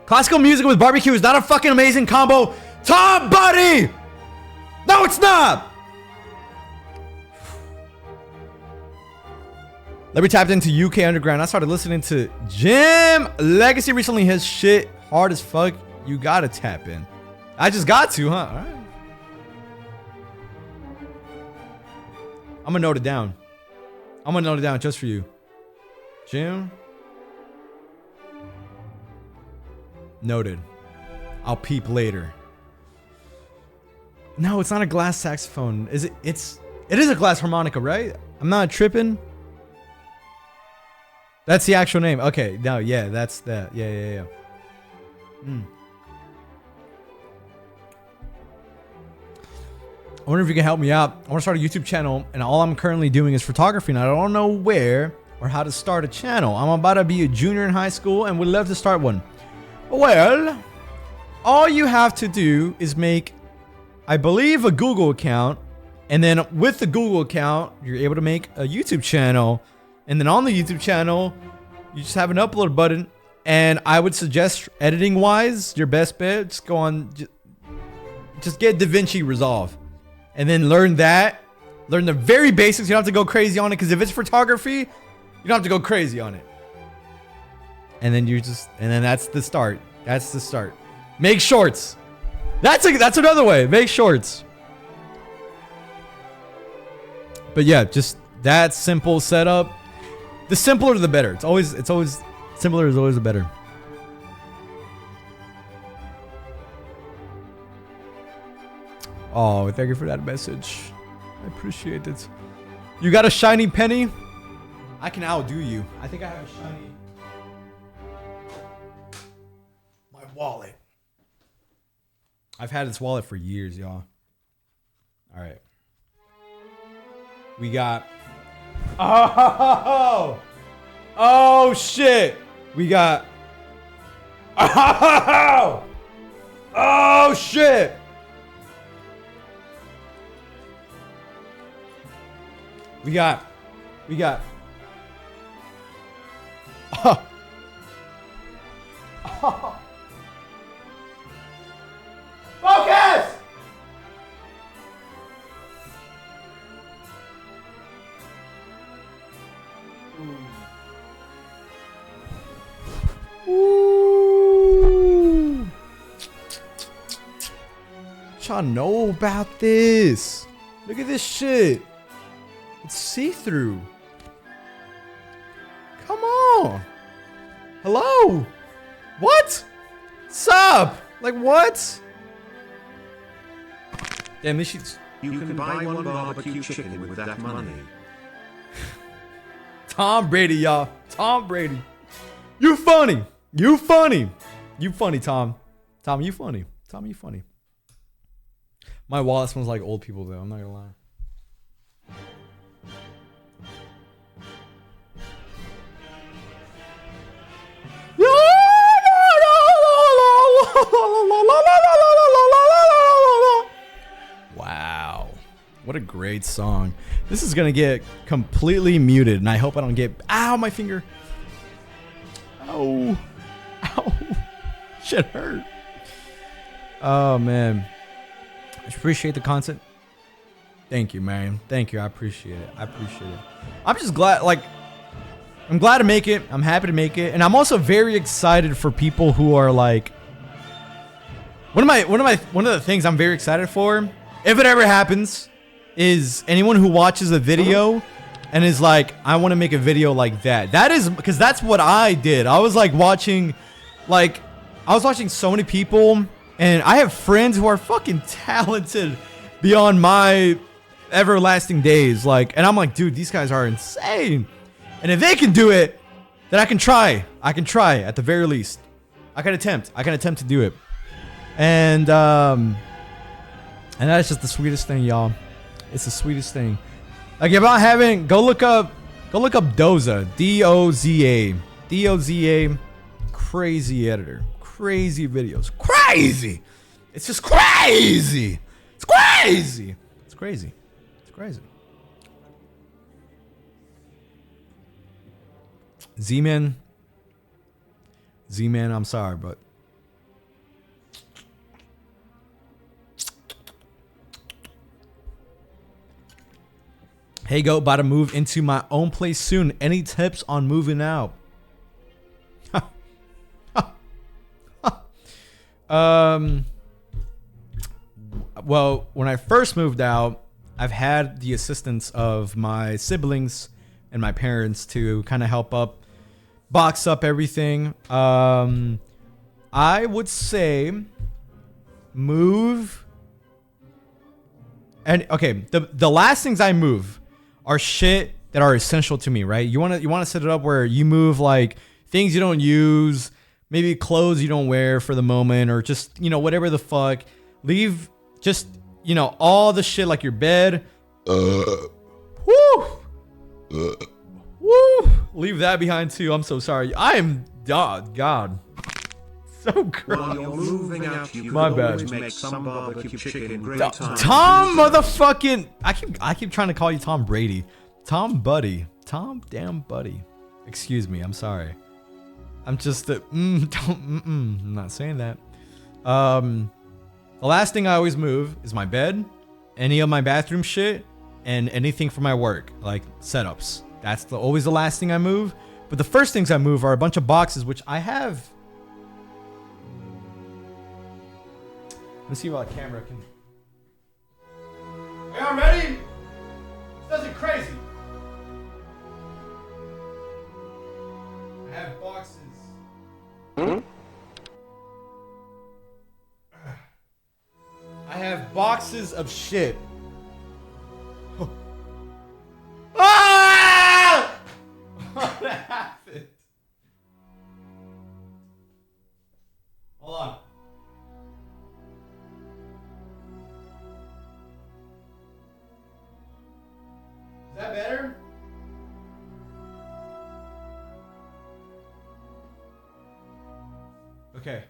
Classical music with barbecue is not a fucking amazing combo. Tom, buddy! No, it's not! Let me tap into UK Underground. I started listening to Jim Legacy recently. His shit hard as fuck. You gotta tap in. I just got to, huh? All right. I'm gonna note it down. I'm gonna note it down just for you. Jim. Noted. I'll peep later. No, it's not a glass saxophone. Is it? It is a glass harmonica, right? I'm not tripping. That's the actual name. Okay, no, yeah, that's that. Yeah. I wonder if you can help me out. I want to start a YouTube channel, and all I'm currently doing is photography, and I don't know where or how to start a channel. I'm about to be a junior in high school, and would love to start one. Well, all you have to do is make, I believe, a Google account, and then with the Google account, you're able to make a YouTube channel, and then on the YouTube channel, you just have an upload button. And I would suggest, editing-wise, your best bet, just go on, just get DaVinci Resolve. And then learn that. Learn the very basics. You don't have to go crazy on it. Because if it's photography, you don't have to go crazy on it. And then that's the start. That's the start. Make shorts. That's another way. Make shorts. But yeah, just that simple setup. The simpler the better. It's always simpler is always the better. Oh, thank you for that message. I appreciate it. You got a shiny penny? I can outdo you. I think I have a shiny. My wallet. I've had this wallet for years, y'all. All right. We got. Oh shit. We got. Oh shit. We got. Focus! Ooh. Y'all know about this. Look at this shit. It's see-through. Come on. Hello. What? Sup? Like what? Damn, this shit's... You can buy one barbecue chicken with that money. Tom Brady, y'all. Tom Brady. You funny. You funny. You funny, Tom. Tom, you funny. Tom, you funny. My wallet smells like old people, though. I'm not gonna lie. Wow. What a great song. This is gonna get completely muted, and I hope I don't get... Ow, my finger. Ow. Ow. Shit hurt. Oh, man. I appreciate the content. Thank you, man. Thank you. I appreciate it. I appreciate it. I'm just glad, like... I'm glad to make it. I'm happy to make it. And I'm also very excited for people who are like... One of the things I'm very excited for, if it ever happens, is anyone who watches a video and is like, I want to make a video like that. That is, because that's what I did. I was like watching so many people, and I have friends who are fucking talented beyond my everlasting days. Like, and I'm like, dude, these guys are insane. And if they can do it, then I can try. I can try at the very least. I can attempt to do it. And that's just the sweetest thing, y'all. It's the sweetest thing. Like, if I haven't, go look up Doza. D-O-Z-A. D-O-Z-A. Crazy editor. Crazy videos. Crazy! It's just crazy! It's crazy! It's crazy. It's crazy. Z-Man, I'm sorry, but hey, go about to move into my own place soon. Any tips on moving out? Well, when I first moved out, I've had the assistance of my siblings and my parents to kind of help up, box up everything. I would say move. And okay, the last things I move are shit that are essential to me, right? You want to set it up where you move like things you don't use, maybe clothes you don't wear for the moment, or just, you know, whatever the fuck. Leave just, you know, all the shit like your bed. Woo! Woo! Leave that behind too. I'm so sorry. I am God. So gross. While you're moving out, you My could bad. always make some barbecue chicken great time. Tom motherfucking I keep trying to call you Tom Brady. Tom Buddy. Tom damn Buddy. Excuse me, I'm sorry. I'm just I'm not saying that. The last thing I always move is my bed, any of my bathroom shit, and anything for my work, like setups. That's always the last thing I move. But the first things I move are a bunch of boxes, which I have. Let's see what camera can. Are y'all ready? This isn't crazy. I have boxes. I have boxes of shit. Ah! What happened? Hold on. Is that better? Okay.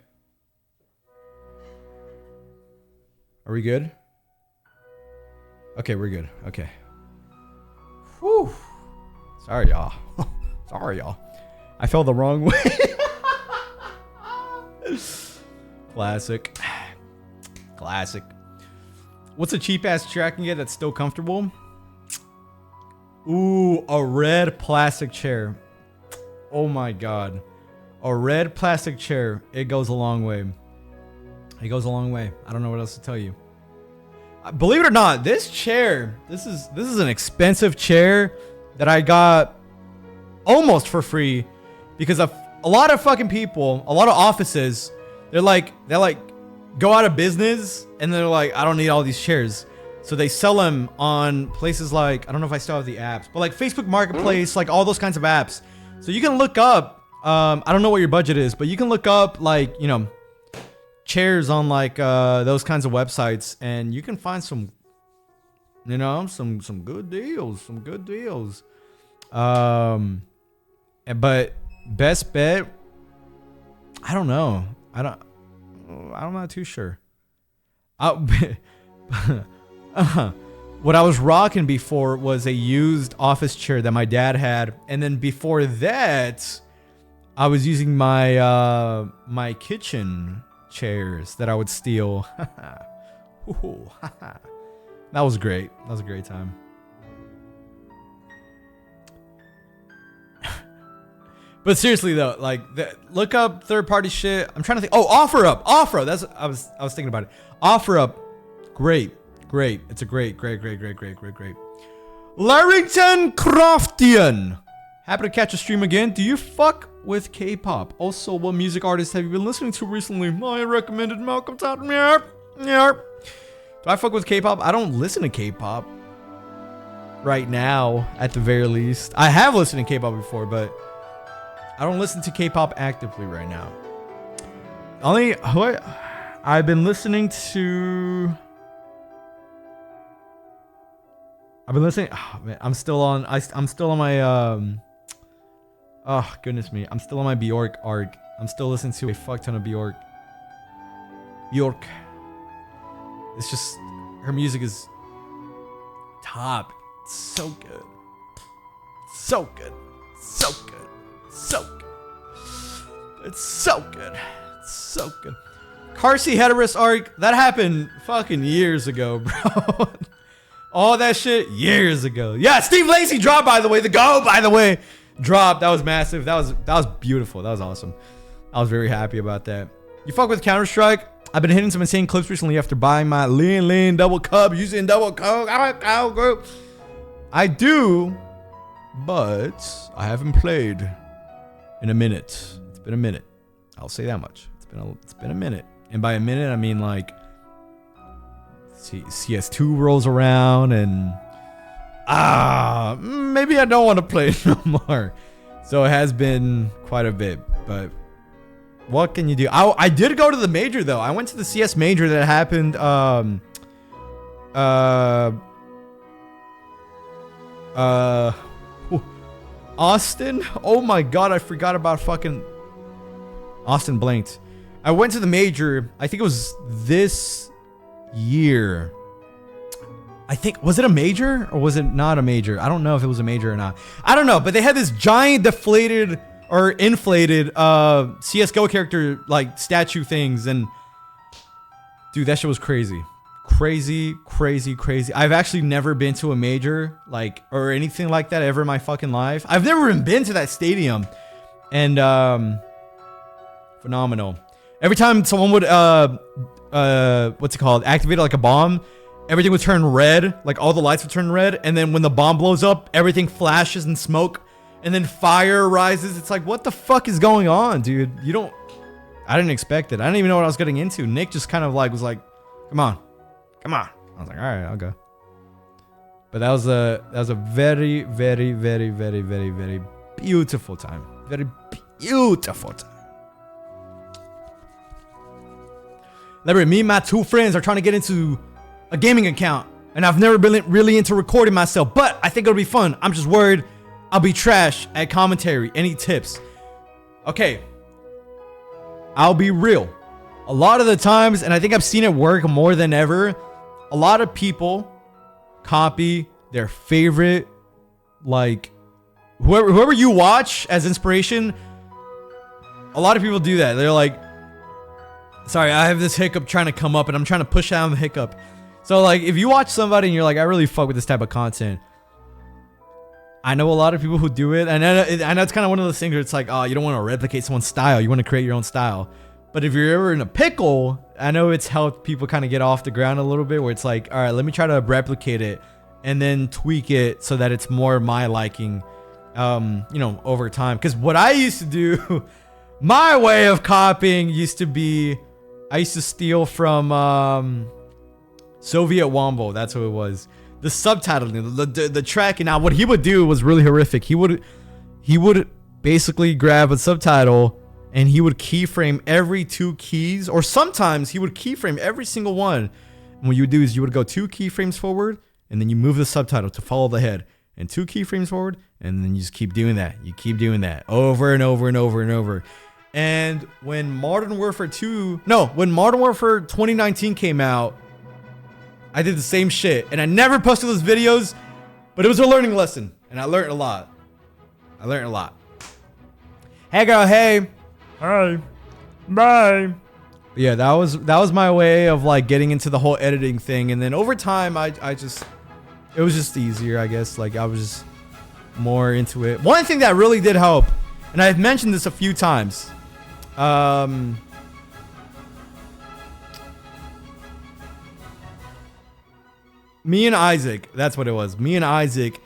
Are we good? Okay, we're good. Okay. Whew. Sorry, y'all. Sorry, y'all. I fell the wrong way. Classic. Classic. What's a cheap ass chair I can get that's still comfortable? Ooh, a red plastic chair. Oh my god. A red plastic chair. It goes a long way. It goes a long way. I don't know what else to tell you. Believe it or not, this chair, this is an expensive chair that I got almost for free because a lot of fucking people, a lot of offices, they're like go out of business and they're like, I don't need all these chairs. So they sell them on places like, I don't know if I still have the apps, but like Facebook Marketplace, like all those kinds of apps. So you can look up, I don't know what your budget is, but you can look up like, you know, chairs on like those kinds of websites, and you can find some, you know, some good deals, but best bet, I don't know. I'm not too sure. What I was rocking before was a used office chair that my dad had, and then before that, I was using my my kitchen chairs that I would steal. That was great. That was a great time. But seriously though, like look up third-party shit. I'm trying to think. Oh, OfferUp. That's I was thinking about it. OfferUp, great. It's a great. Larrington Croftian. Happy to catch a stream again. Do you fuck with K-pop? Also, what music artists have you been listening to recently? I recommended Malcolm Todd. Do I fuck with K-pop? I don't listen to K-pop right now, at the very least. I have listened to K-pop before, but I don't listen to K-pop actively right now. I've been listening to. Oh man, I'm still on my oh goodness me, I'm still on my Bjork arc. I'm still listening to a fuck ton of Bjork. It's just, her music is top. It's so good. It's so good. Carsey Heteris arc, that happened fucking years ago, bro. All that shit years ago. Yeah, Steve Lacy dropped, by the way. The Go, by the way, dropped. That was massive. That was beautiful. That was awesome. I was very happy about that. You fuck with Counter-Strike? I've been hitting some insane clips recently after buying my lean double cup, using double coke. I do, but I haven't played in a minute. It's been a minute. I'll say that much. It's been a minute. And by a minute, I mean like CS2 rolls around and maybe I don't want to play it no more. So it has been quite a bit, but what can you do? I did go to the major though. I went to the CS major that happened Austin. Oh my god, I forgot about fucking Austin blanked. I went to the major. I think it was this year. I think, was it a major or was it not a major? I don't know if it was a major or not. I don't know, but they had this giant deflated or inflated CSGO character like statue things, and dude, that shit was crazy. Crazy. I've actually never been to a major like or anything like that ever in my fucking life. I've never even been to that stadium, and phenomenal. Every time someone would what's it called, activate like a bomb, everything would turn red, like all the lights would turn red, and then when the bomb blows up, everything flashes in smoke, and then fire rises. It's like, what the fuck is going on, dude? I didn't expect it. I didn't even know what I was getting into. Nick just kind of like was like, come on. I was like, all right, I'll go. But that was a very beautiful time. Very beautiful time. Me and my two friends are trying to get into a gaming account, and I've never been really into recording myself, but I think it'll be fun. I'm just worried I'll be trash at commentary. Any tips? Okay, I'll be real. A lot of the times, and I think I've seen it work more than ever, a lot of people copy their favorite, like whoever you watch as inspiration. A lot of people do that. They're like, sorry, I have this hiccup trying to come up and I'm trying to push down the hiccup. So like, if you watch somebody and you're like, I really fuck with this type of content. I know a lot of people who do it, and I know it's kind of one of those things where it's like, oh, you don't want to replicate someone's style. You want to create your own style. But if you're ever in a pickle, I know it's helped people kind of get off the ground a little bit, where it's like, all right, let me try to replicate it and then tweak it so that it's more my liking, over time. Because what I used to do, my way of copying used to be, I used to steal from Soviet Wombo. That's what it was. The subtitling, the track. And now what he would do was really horrific. He would basically grab a subtitle and he would keyframe every 2 keys, or sometimes he would keyframe every single one. And what you would do is you would go 2 keyframes forward, and then you move the subtitle to follow the head, and 2 keyframes forward, and then you just keep doing that. You keep doing that over and over and over and over. And when Modern Warfare 2019 came out, I did the same shit, and I never posted those videos, but it was a learning lesson, and I learned a lot. Hey girl, hey. Hi. Bye. Yeah, that was my way of like getting into the whole editing thing, and then over time it was just easier, I guess. Like I was just more into it. One thing that really did help, and I've mentioned this a few times, me and Isaac, that's what it was. Me and Isaac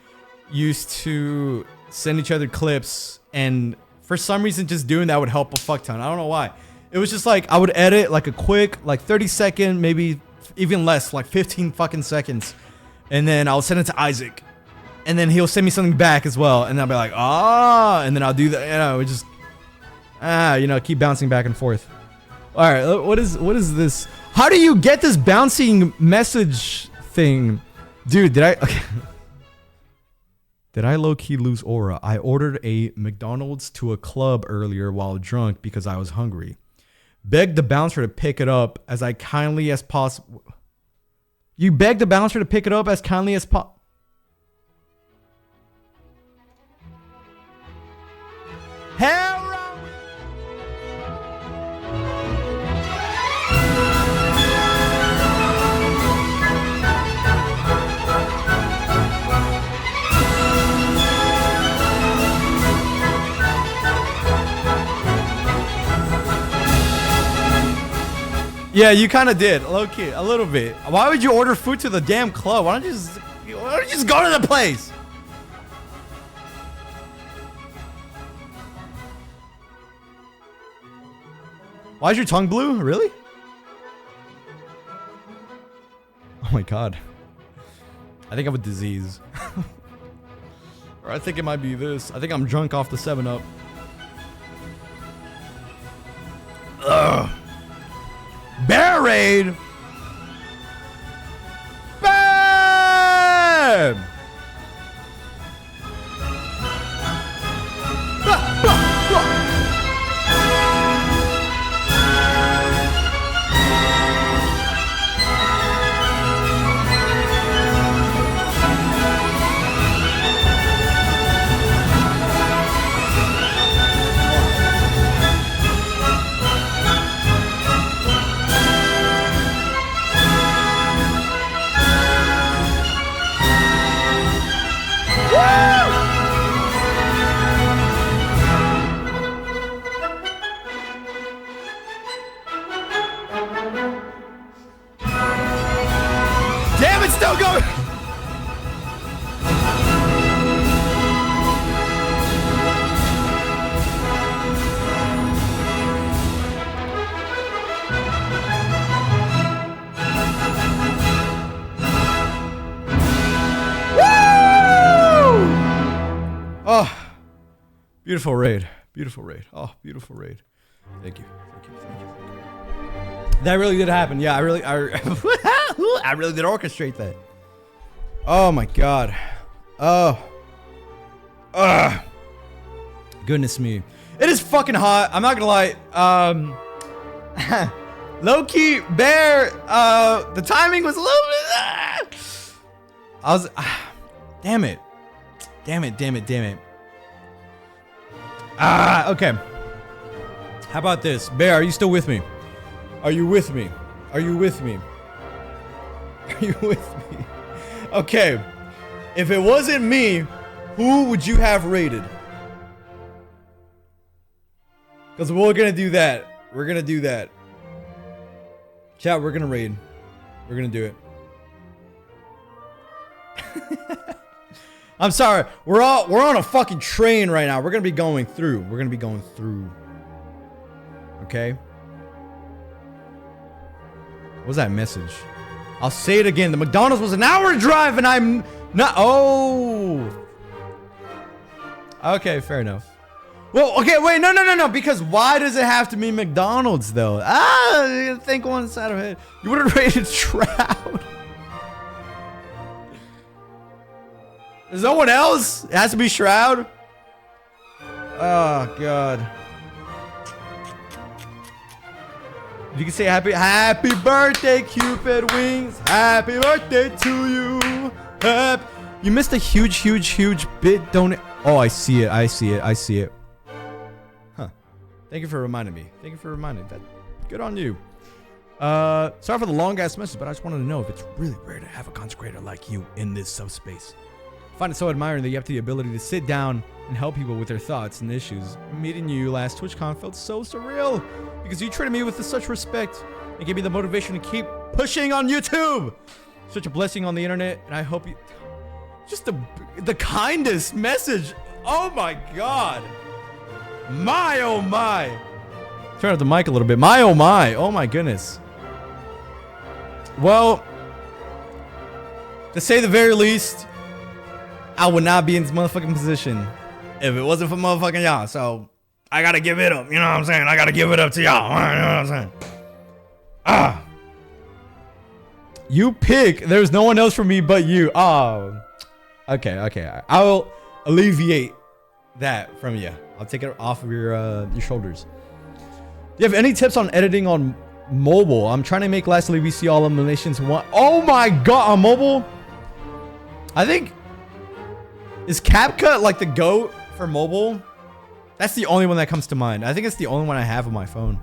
used to send each other clips, and for some reason, just doing that would help a fuck ton. I don't know why. It was just like, I would edit like a quick, like 30-second, maybe even less, like 15 fucking seconds. And then I'll send it to Isaac. And then he'll send me something back as well. And I'll be like, and then I'll do that, it just, keep bouncing back and forth. All right, what is this? How do you get this bouncing message thing? Dude, Did I low-key lose aura? I ordered a McDonald's to a club earlier while drunk because I was hungry. Begged the bouncer to pick it up as kindly as possible. You begged the bouncer to pick it up as kindly as possible. Hell! Yeah, you kind of did, low-key, a little bit. Why would you order food to the damn club? Why don't you just go to the place? Why is your tongue blue? Really? Oh my god. I think I have a disease. Or I think it might be this. I think I'm drunk off the 7-Up. Ugh. Bear raid. Bam! Damn, it's still going. Oh, beautiful raid. Beautiful raid. Oh, beautiful raid. Thank you. Thank you. Thank you. Thank you. That really did happen. Yeah, I really did orchestrate that. Oh my god. Oh. Ugh. Goodness me. It is fucking hot. I'm not gonna lie. Low-key, Bear, the timing was a little bit... I was... damn it. Damn it, damn it, damn it. Okay. How about this? Bear, are you still with me? Are you with me? Are you with me? Are you with me? Okay. If it wasn't me, who would you have raided? Because we're gonna do that. We're gonna do that. Chat, we're gonna raid. We're gonna do it. I'm sorry. We're on a fucking train right now. We're gonna be going through. We're gonna be going through. Okay. What was that message? I'll say it again. The McDonald's was an hour drive, and I'm not. Oh. Okay, fair enough. Well, okay, wait, no. Because why does it have to be McDonald's though? Think one side of it. You would have rated Shroud. There's no one else? It has to be Shroud? Oh, God. You can say happy birthday, Cupid Wings. Happy birthday to you. You missed a huge bit, don't it? Oh, I see it. Huh. Thank you for reminding me. Thank you for reminding me. Good on you. Sorry for the long-ass message, but I just wanted to know if it's really rare to have a consecrator like you in this subspace. I find it so admiring that you have the ability to sit down and help people with their thoughts and issues. Meeting you last TwitchCon felt so surreal because you treated me with such respect and gave me the motivation to keep pushing on YouTube. Such a blessing on the internet, and I hope you... Just the kindest message. Oh my god. My oh my. Turn up the mic a little bit. My oh my. Oh my goodness. Well, to say the very least, I would not be in this motherfucking position if it wasn't for motherfucking y'all. So I gotta give it up. You know what I'm saying? I gotta give it up to y'all. You know what I'm saying? You pick. There's no one else for me but you. Oh. Okay. I will alleviate that from you. I'll take it off of your shoulders. Do you have any tips on editing on mobile? I'm trying to make lastly we see all eliminations one. Oh my god, on mobile? I think... Is CapCut like the GOAT for mobile? That's the only one that comes to mind. I think it's the only one I have on my phone.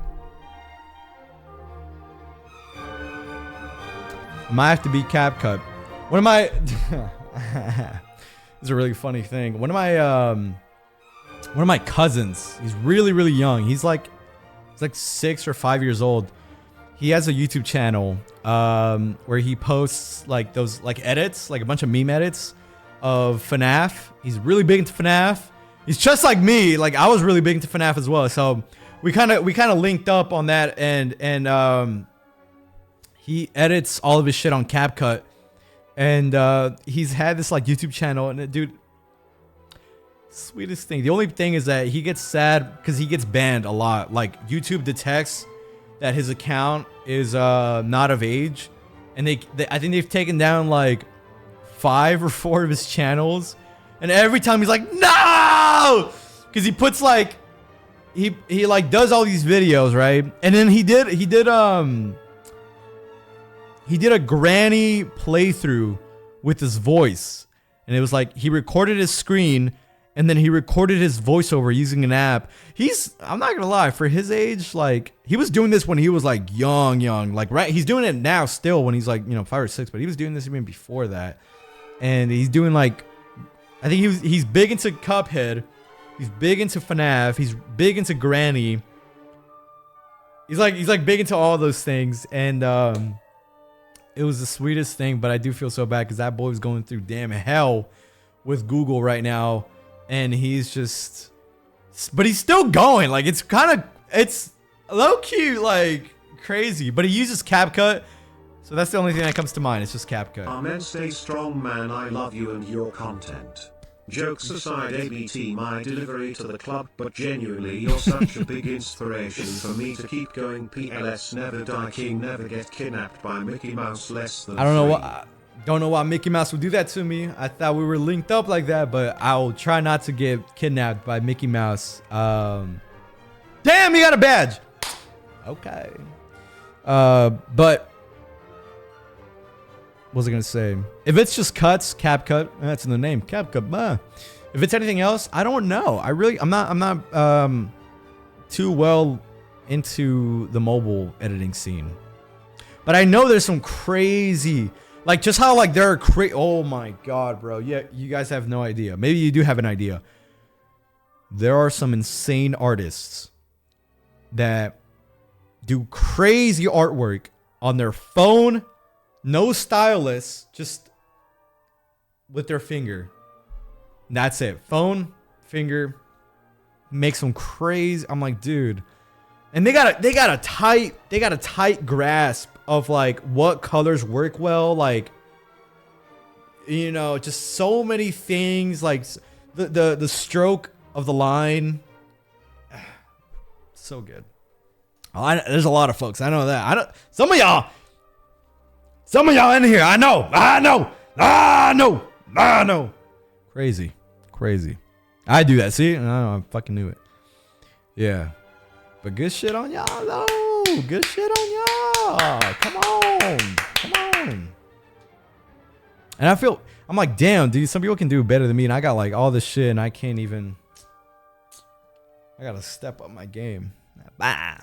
Might have to be CapCut. One of my... This is a really funny thing. One of my cousins, he's really young. He's like 6 or 5 years old. He has a YouTube channel where he posts like those like edits, like a bunch of meme edits of FNAF. He's really big into FNAF. He's just like me. Like I was really big into FNAF as well. So we kind of linked up on that, and he edits all of his shit on CapCut. And he's had this like YouTube channel, and dude, Sweetest thing. The only thing is that he gets sad because he gets banned a lot. Like YouTube detects that his account is not of age, and they I think they've taken down like 5 or 4 of his channels, and every time he's like, no, because he puts like he like does all these videos, right? And then he did a granny playthrough with his voice, and it was like he recorded his screen and then he recorded his voiceover using an app. I'm not gonna lie, for his age, like he was doing this when he was like young, like right. He's doing it now still when he's like 5 or 6, but he was doing this even before that. And he's doing like, I think he's big into Cuphead, he's big into FNAF, he's big into Granny. He's like big into all those things, and it was the sweetest thing. But I do feel so bad because that boy was going through damn hell with Google right now, and he's just, but he's still going. Like it's low key like crazy, but he uses CapCut. So that's the only thing that comes to mind. It's just CapCut. Amen. Stay strong, man. I love you and your content. Jokes aside, ABT, my delivery to the club, but genuinely, you're such a big inspiration for me to keep going. PLS, never die king, never get kidnapped by Mickey Mouse less than I don't know why Mickey Mouse would do that to me. I thought we were linked up like that, but I'll try not to get kidnapped by Mickey Mouse. Damn, you got a badge. Okay. But what was I gonna say? If it's just cuts, CapCut, that's in the name, CapCut. If it's anything else, I don't know. I'm not too well into the mobile editing scene, but I know there's some crazy, like just how like there are oh my god, bro. Yeah, you guys have no idea. Maybe you do have an idea. There are some insane artists that do crazy artwork on their phone. No stylus, just with their finger. That's it. Phone, finger, make some crazy. I'm like, dude. And they got a tight grasp of like what colors work well, like just so many things, like the stroke of the line. So good. There's a lot of folks. I know that. Some of y'all in here, I know. Crazy. I do that. See? I fucking knew it. Yeah. But good shit on y'all, though. Good shit on y'all. Come on. And I'm like, damn, dude, some people can do better than me. And I got like all this shit and I can't even. I gotta step up my game. Bah.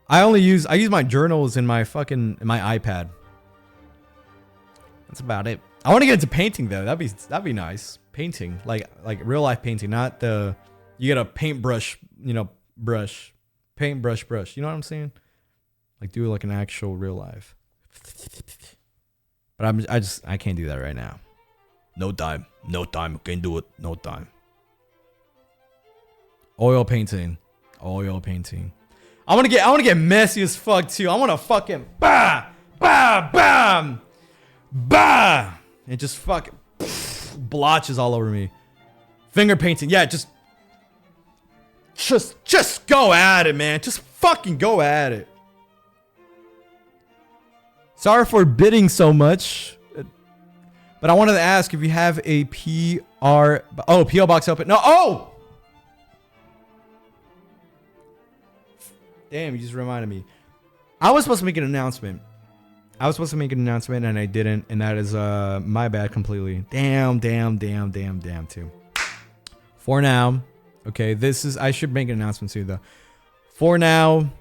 I use my journals in my iPad. That's about it. I want to get into painting though. That'd be nice. Painting, like real life painting, not you get a paintbrush, brush. You know what I'm saying? Like do like an actual real life. But I can't do that right now. No time. Can't do it. No time. Oil painting. I want to get messy as fuck too. I want to fucking bam, and just fucking blotches all over me. Finger painting, yeah, just go at it, man. Just fucking go at it. Sorry for bidding so much, but I wanted to ask if you have a PO box open. No, oh. Damn, you just reminded me. I was supposed to make an announcement. And I didn't. And that is my bad completely. Damn too. For now, okay, I should make an announcement too though. For now,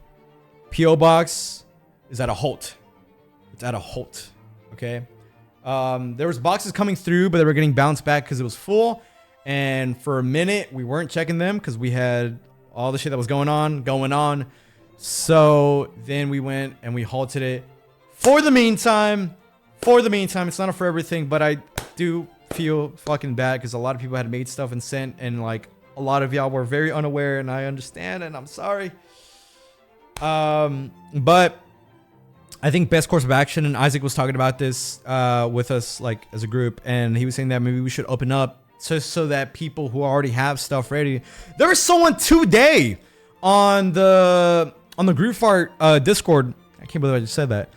P.O. Box is at a halt. It's at a halt. Okay. There was boxes coming through, but they were getting bounced back because it was full. And for a minute, we weren't checking them because we had all the shit that was going on. So then we went and we halted it for the meantime. It's not for everything, but I do feel fucking bad because a lot of people had made stuff and sent, and like a lot of y'all were very unaware, and I understand, and I'm sorry. But I think best course of action, and Isaac was talking about this with us like as a group, and he was saying that maybe we should open up so that people who already have stuff ready. There was someone today on the Group Fart Discord. I can't believe I just said that.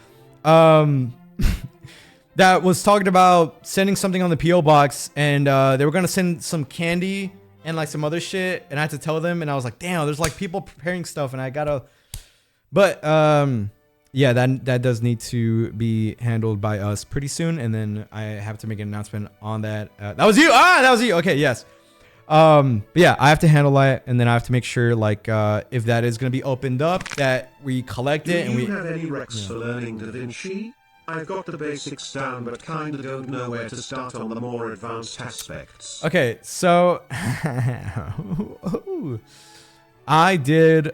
That was talking about sending something on the PO box, and they were gonna send some candy and like some other shit, and I had to tell them, and I was like, damn, there's like people preparing stuff, and I gotta. But yeah, that does need to be handled by us pretty soon, and then I have to make an announcement on that. That was you. That was you. Okay, yes. But yeah, I have to handle that, and then I have to make sure, like, if that is gonna be opened up, that we collect it. Do you have any recs for learning Da Vinci? I've got the basics down, but kinda don't know where to start on the more advanced aspects. Okay, so I did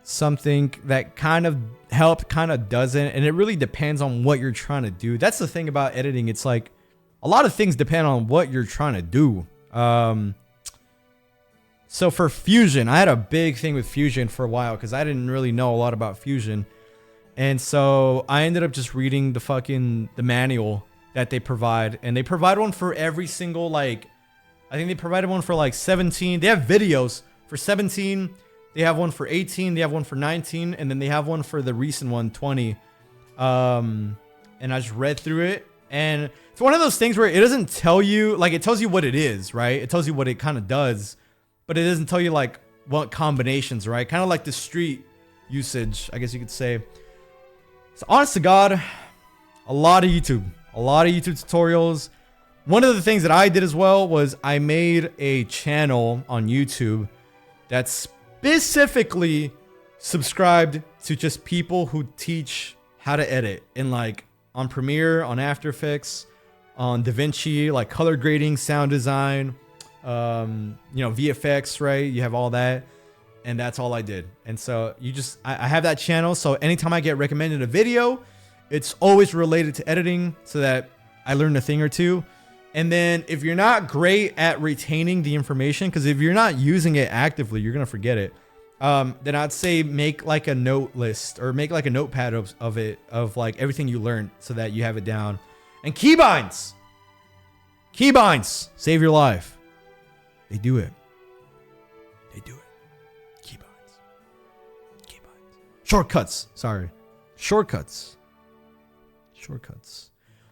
something that kind of helped, kind of doesn't, and it really depends on what you're trying to do. That's the thing about editing. It's like a lot of things depend on what you're trying to do. So for Fusion, I had a big thing with Fusion for a while because I didn't really know a lot about Fusion. And so I ended up just reading the manual that they provide, and they provide one for every single, like, I think they provided one for like 17. They have videos for 17. They have one for 18. They have one for 19, and then they have one for the recent one, 20. And I just read through it, and it's one of those things where it doesn't tell you, like, it tells you what it is, right? It tells you what it kind of does, but it doesn't tell you like what combinations, right? Kind of like the street usage, I guess you could say. So honest to God, a lot of YouTube tutorials. One of the things that I did as well was I made a channel on YouTube that's specifically subscribed to just people who teach how to edit in, like, on Premiere, on After Effects, on DaVinci, like color grading, sound design, VFX, right? You have all that. And that's all I did. And so I have that channel. So anytime I get recommended a video, it's always related to editing so that I learn a thing or two. And then if you're not great at retaining the information, because if you're not using it actively, you're going to forget it. Then I'd say make like a note list, or make like a notepad of it, of like everything you learned, so that you have it down. And keybinds save your life. They do it. Shortcuts.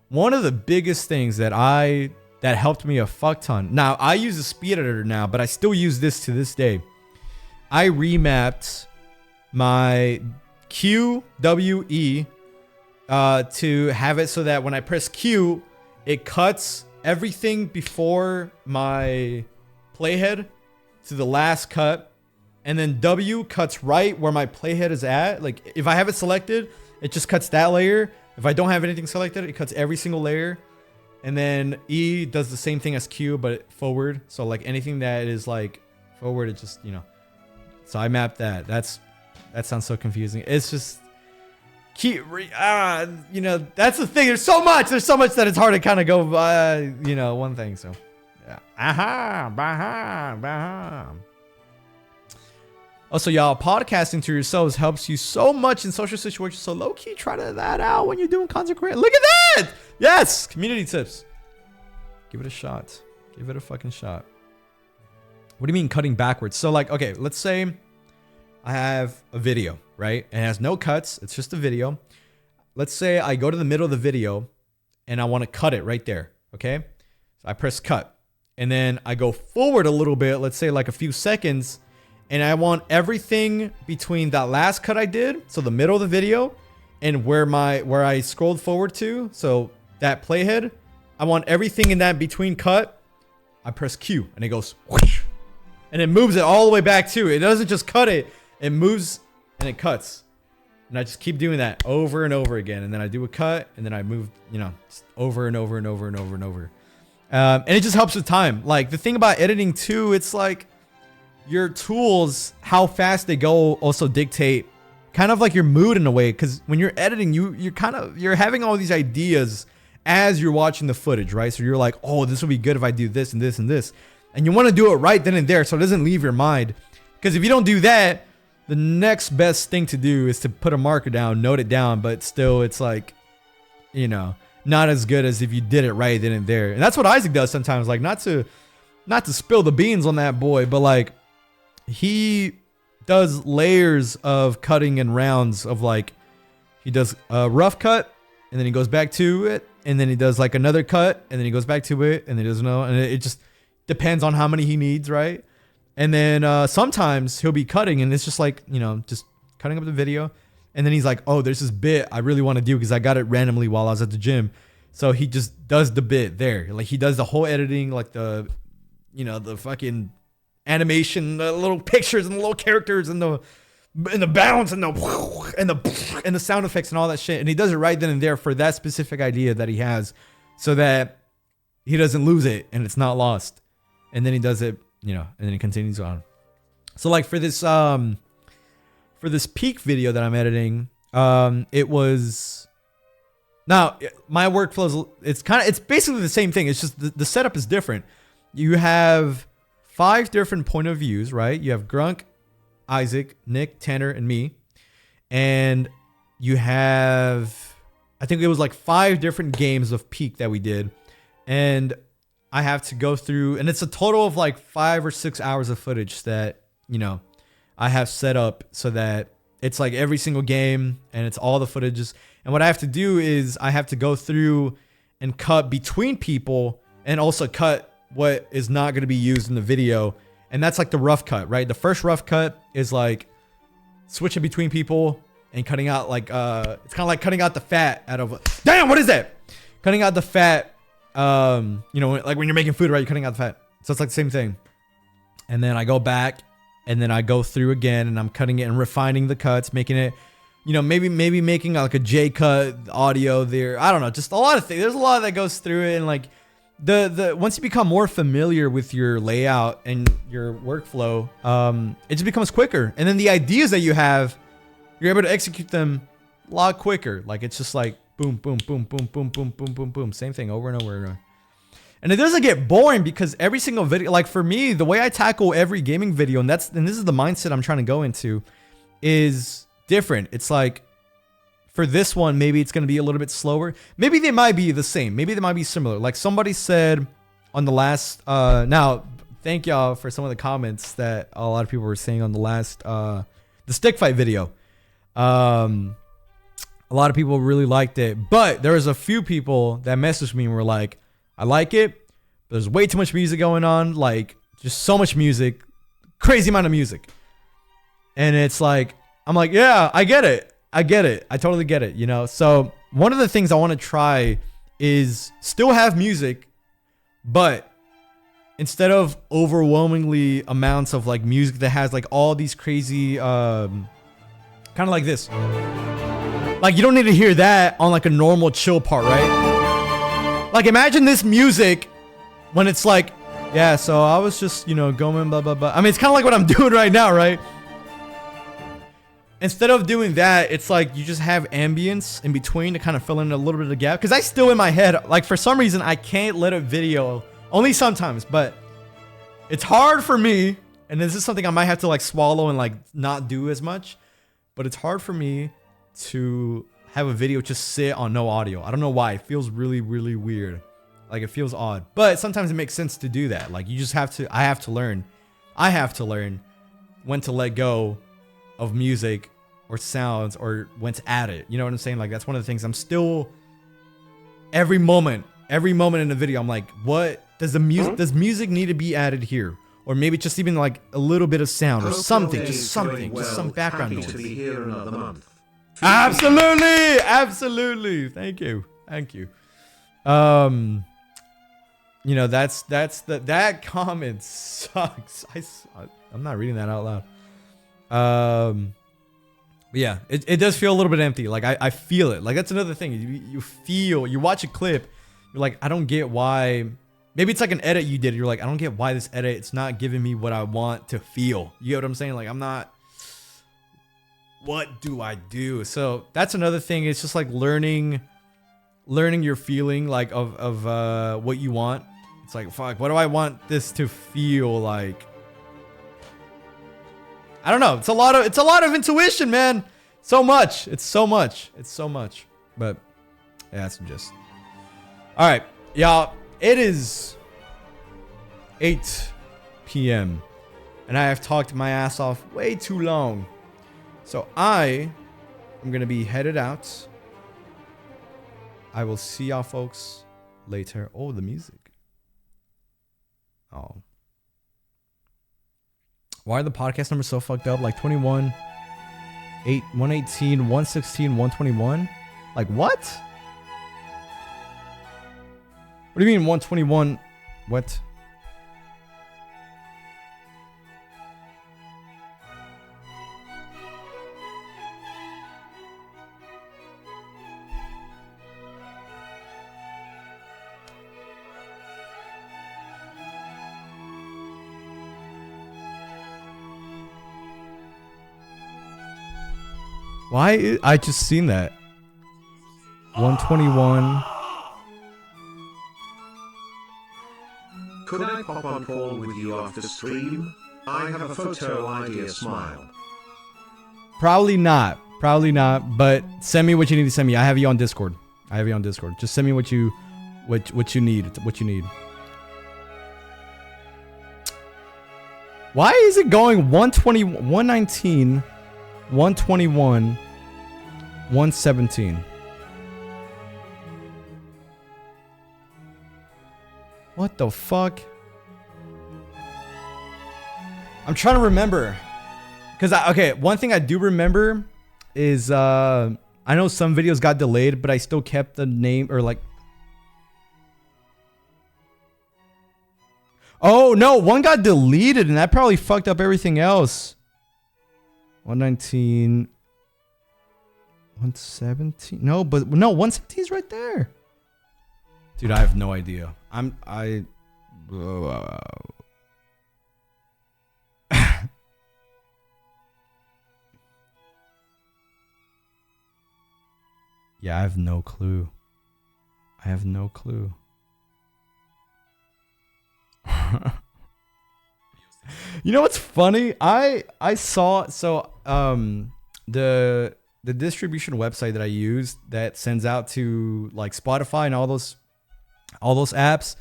One of the biggest things that helped me a fuck ton. Now, I use a speed editor now, but I still use this to this day. I remapped my QWE to have it so that when I press Q, it cuts everything before my playhead to the last cut. And then W cuts right where my playhead is at. Like, if I have it selected, it just cuts that layer. If I don't have anything selected, it cuts every single layer. And then E does the same thing as Q, but forward. So like anything that is like forward, it just, So I mapped that. That sounds so confusing. It's just that's the thing. There's so much that it's hard to kind of go by, one thing. So yeah. Also, y'all, podcasting to yourselves helps you so much in social situations. So low-key, try that out when you're doing content creation. Look at that! Yes! Community tips. Give it a shot. Give it a fucking shot. What do you mean cutting backwards? So, like, okay, let's say I have a video, right? It has no cuts. It's just a video. Let's say I go to the middle of the video and I want to cut it right there, okay? So I press cut. And then I go forward a little bit, let's say like a few seconds, and I want everything between that last cut I did, so the middle of the video, and where I scrolled forward to, so that playhead, I want everything in that between cut. I press Q, and it goes whoosh, and it moves it all the way back too. It doesn't just cut it, it moves and it cuts. And I just keep doing that over and over again. And then I do a cut, and then I move, just over and over and over and over and over. And it just helps with time. Like, the thing about editing too, it's like, your tools, how fast they go, also dictate kind of like your mood in a way. Because when you're editing, you're having all these ideas as you're watching the footage, right? So you're like, oh, this would be good if I do this and this and this, and you want to do it right then and there, so it doesn't leave your mind. Because if you don't do that, the next best thing to do is to put a marker down, note it down, but still, it's like, not not as good as if you did it right then and there. And that's what Isaac does sometimes. Like, not to spill the beans on that boy, but like he does layers of cutting and rounds of like, he does a rough cut and then he goes back to it, and then he does like another cut and then he goes back to it, and then he doesn't know, and it just depends on how many he needs, right? And then sometimes he'll be cutting and it's just like, you know, just cutting up the video, and then he's like, oh, there's this bit I really want to do because I got it randomly while I was at the gym. So he just does the bit there. Like he does the whole editing, like the, you know, the fucking animation, the little pictures and the little characters and the bounce and the sound effects and all that shit. And he does it right then and there for that specific idea that he has, so that he doesn't lose it and it's not lost. And then he does it, you know, and then he continues on. So like for this peak video that I'm editing, it was, now my workflow is, it's basically the same thing. It's just the setup is different. You have 5 different point of views, right? You have Grunk, Isaac, Nick, Tanner, and me. And you have, I think it was like 5 different games of peak that we did. And I have to go through, and it's a total of like 5 or 6 hours of footage that, you know, I have set up so that it's like every single game and it's all the footages. And what I have to do is I have to go through and cut between people and also cut what is not going to be used in the video. And that's like the rough cut, right? The first rough cut is like switching between people and cutting out like, it's kind of like cutting out the fat out of, damn, what is that? Cutting out the fat, you know, like when you're making food, right? You're cutting out the fat. So it's like the same thing. And then I go back and then I go through again and I'm cutting it and refining the cuts, making it, you know, maybe making like a J cut audio there. I don't know, just a lot of things. There's a lot that goes through it. And like the once you become more familiar with your layout and your workflow, it just becomes quicker. And then the ideas that you have, you're able to execute them a lot quicker. Like it's just like boom, boom, boom, boom, boom, boom, boom, boom, boom. Same thing over and over and over. And it doesn't get boring because every single video, like for me, the way I tackle every gaming video, and this is the mindset I'm trying to go into, is different. It's like, for this one, maybe it's going to be a little bit slower. Maybe they might be the same. Maybe they might be similar. Like somebody said on the last, now, thank y'all for some of the comments that a lot of people were saying on the last, the stick fight video. A lot of people really liked it, but there was a few people that messaged me and were like, I like it, but there's way too much music going on. Like just so much music, crazy amount of music. And it's like, I'm like, yeah, I get it. I totally get it, you know? So one of the things I want to try is still have music, but instead of overwhelmingly amounts of like music that has like all these crazy, kind of like this. Like you don't need to hear that on like a normal chill part, right? Like imagine this music when it's like, yeah, so I was just, you know, going blah, blah, blah. I mean, it's kind of like what I'm doing right now, right? Instead of doing that, it's like you just have ambience in between to kind of fill in a little bit of the gap. Because I still in my head, like for some reason, I can't let a video, only sometimes, but it's hard for me. And this is something I might have to like swallow and like not do as much. But it's hard for me to have a video just sit on no audio. I don't know why. It feels really, really weird. Like it feels odd. But sometimes it makes sense to do that. Like you just have to, I have to learn when to let go of music or sounds or when to add it. You know what I'm saying? Like that's one of the things I'm still, every moment in the video, I'm like, what does does music need to be added here? Or maybe just even like a little bit of sound or something, just something, just some background noise. To be here another month. Absolutely. Thank you. You know, that comment sucks. I'm not reading that out loud. But yeah, it does feel a little bit empty. Like I feel it. Like that's another thing. You watch a clip, you're like, I don't get why. Maybe it's like an edit you did. You're like, I don't get why this edit, it's not giving me what I want to feel. You get what I'm saying? Like what do I do? So that's another thing. It's just like learning your feeling like of what you want. It's like, fuck, what do I want this to feel like? I don't know. It's a lot of intuition, man. It's so much. But yeah, that's just. All right, y'all. It is 8 p.m. and I have talked my ass off way too long. So I am going to be headed out. I will see y'all folks later. Oh, the music. Oh. Why are the podcast numbers so fucked up? Like 21, 8, 118, 116, 121? Like what? What do you mean 121? What? Why? I just seen that. 121. Could I pop on call with you after stream? I have a photo idea. Smile. Probably not. Probably not. But send me what you need to send me. I have you on Discord. Just send me what you need. What you need. Why is it going 120, 119, 121, 117? What the fuck? I'm trying to remember. Because, okay, one thing I do remember is, I know some videos got delayed, but I still kept the name, or like... Oh, no, one got deleted, and that probably fucked up everything else. 119... 117? No, but, no, 117 is right there. Dude, I have no idea. Yeah, I have no clue. You know what's funny? I saw the distribution website that I use that sends out to like Spotify and all those apps.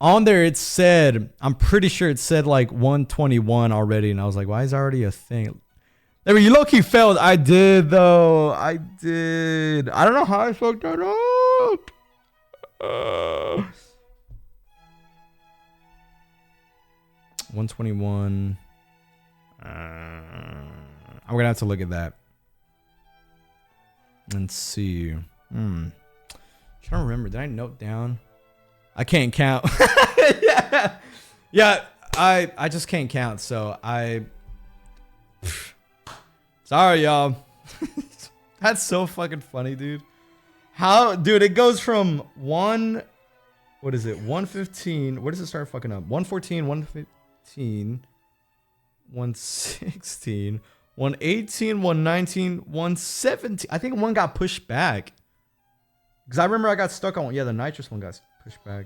On there it said, I'm pretty sure it said like 121 already, and I was like, why is that already a thing? There, you low-key failed. I did though. I did. I don't know how I fucked that up. 121. I'm gonna have to look at that and see. Trying to remember. Did I note down? I can't count. yeah. I just can't count. So sorry, y'all. That's so fucking funny, dude. How, dude? It goes from one. What is it? 115. Where does it start fucking up? 114, 115, 116, 118, 119, 117. I think one got pushed back. Because I remember I got stuck on, yeah, the nitrous one got pushed back.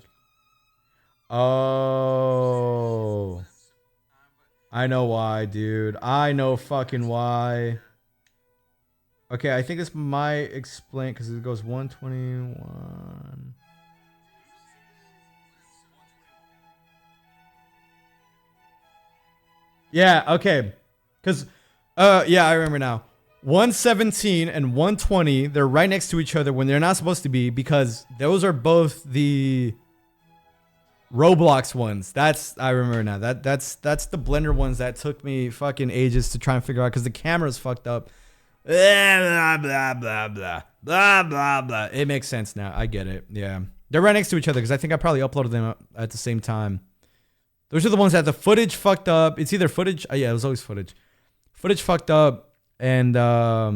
Oh. I know why, dude. I know fucking why. Okay, I think this might explain, because it goes 121. Yeah, okay. Because, yeah, I remember now. 117 and 120, they're right next to each other when they're not supposed to be, because those are both the Roblox ones. I remember now. That's the Blender ones that took me fucking ages to try and figure out, because the camera's fucked up. Blah, blah, blah, blah, blah, blah, blah. It makes sense now. I get it. Yeah. They're right next to each other, because I think I probably uploaded them at the same time. Those are the ones that the footage fucked up. It's either footage. Yeah, it was always footage. Footage fucked up. And I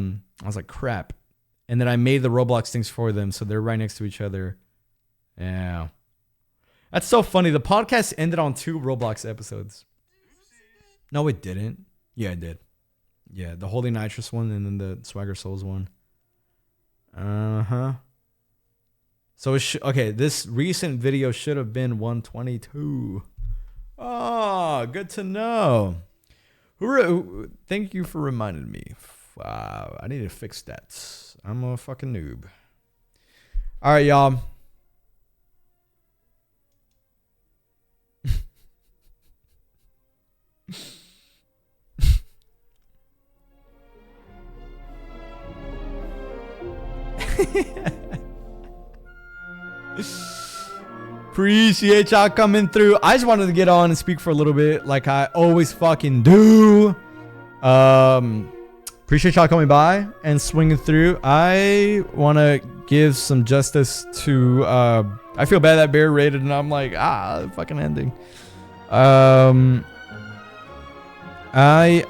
was like, crap. And then I made the Roblox things for them, so they're right next to each other. Yeah. That's so funny. The podcast ended on 2 Roblox episodes. No, it didn't. Yeah, it did. Yeah, the Holy Nitrous one and then the Swagger Souls one. Uh-huh. So, okay, this recent video should have been 122. Oh, good to know. Thank you for reminding me. Wow, I need to fix that. I'm a fucking noob. All right, y'all. Appreciate y'all coming through. I just wanted to get on and speak for a little bit, like I always fucking do. Appreciate y'all coming by and swinging through. I want to give some justice to. I feel bad that Bear rated, and I'm like, fucking ending. Oh my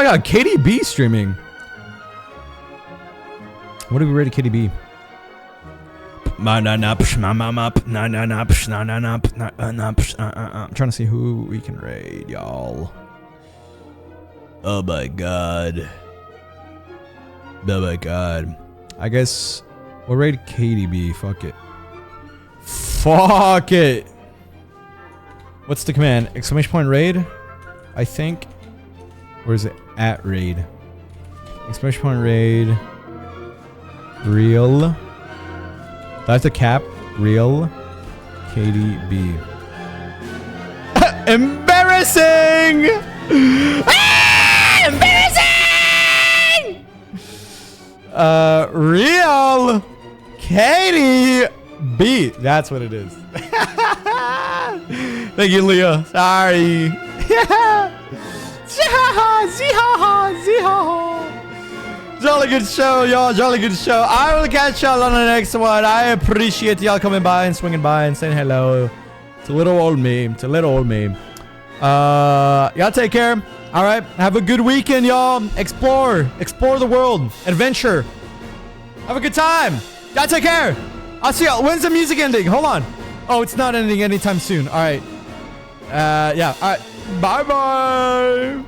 god, KDB streaming. What do we rate a KDB? I'm trying to see who we can raid, y'all. Oh my god. Oh my god. I guess we'll raid KDB. Fuck it. Fuck it. What's the command? Exclamation point raid? I think. Where is it? At raid. Exclamation point raid. Real. Do I have to cap? Real. KDB. Embarrassing! Embarrassing! Real. KDB. That's what it is. Thank you, Leah. Sorry. Jolly good show, y'all. Jolly good show. I will catch y'all on the next one. I appreciate y'all coming by and swinging by and saying hello. It's a little old me. It's a little old me. Y'all take care. All right. Have a good weekend, y'all. Explore. Explore the world. Adventure. Have a good time. Y'all take care. I'll see y'all. When's the music ending? Hold on. Oh, it's not ending anytime soon. All right. Yeah. All right. Bye-bye.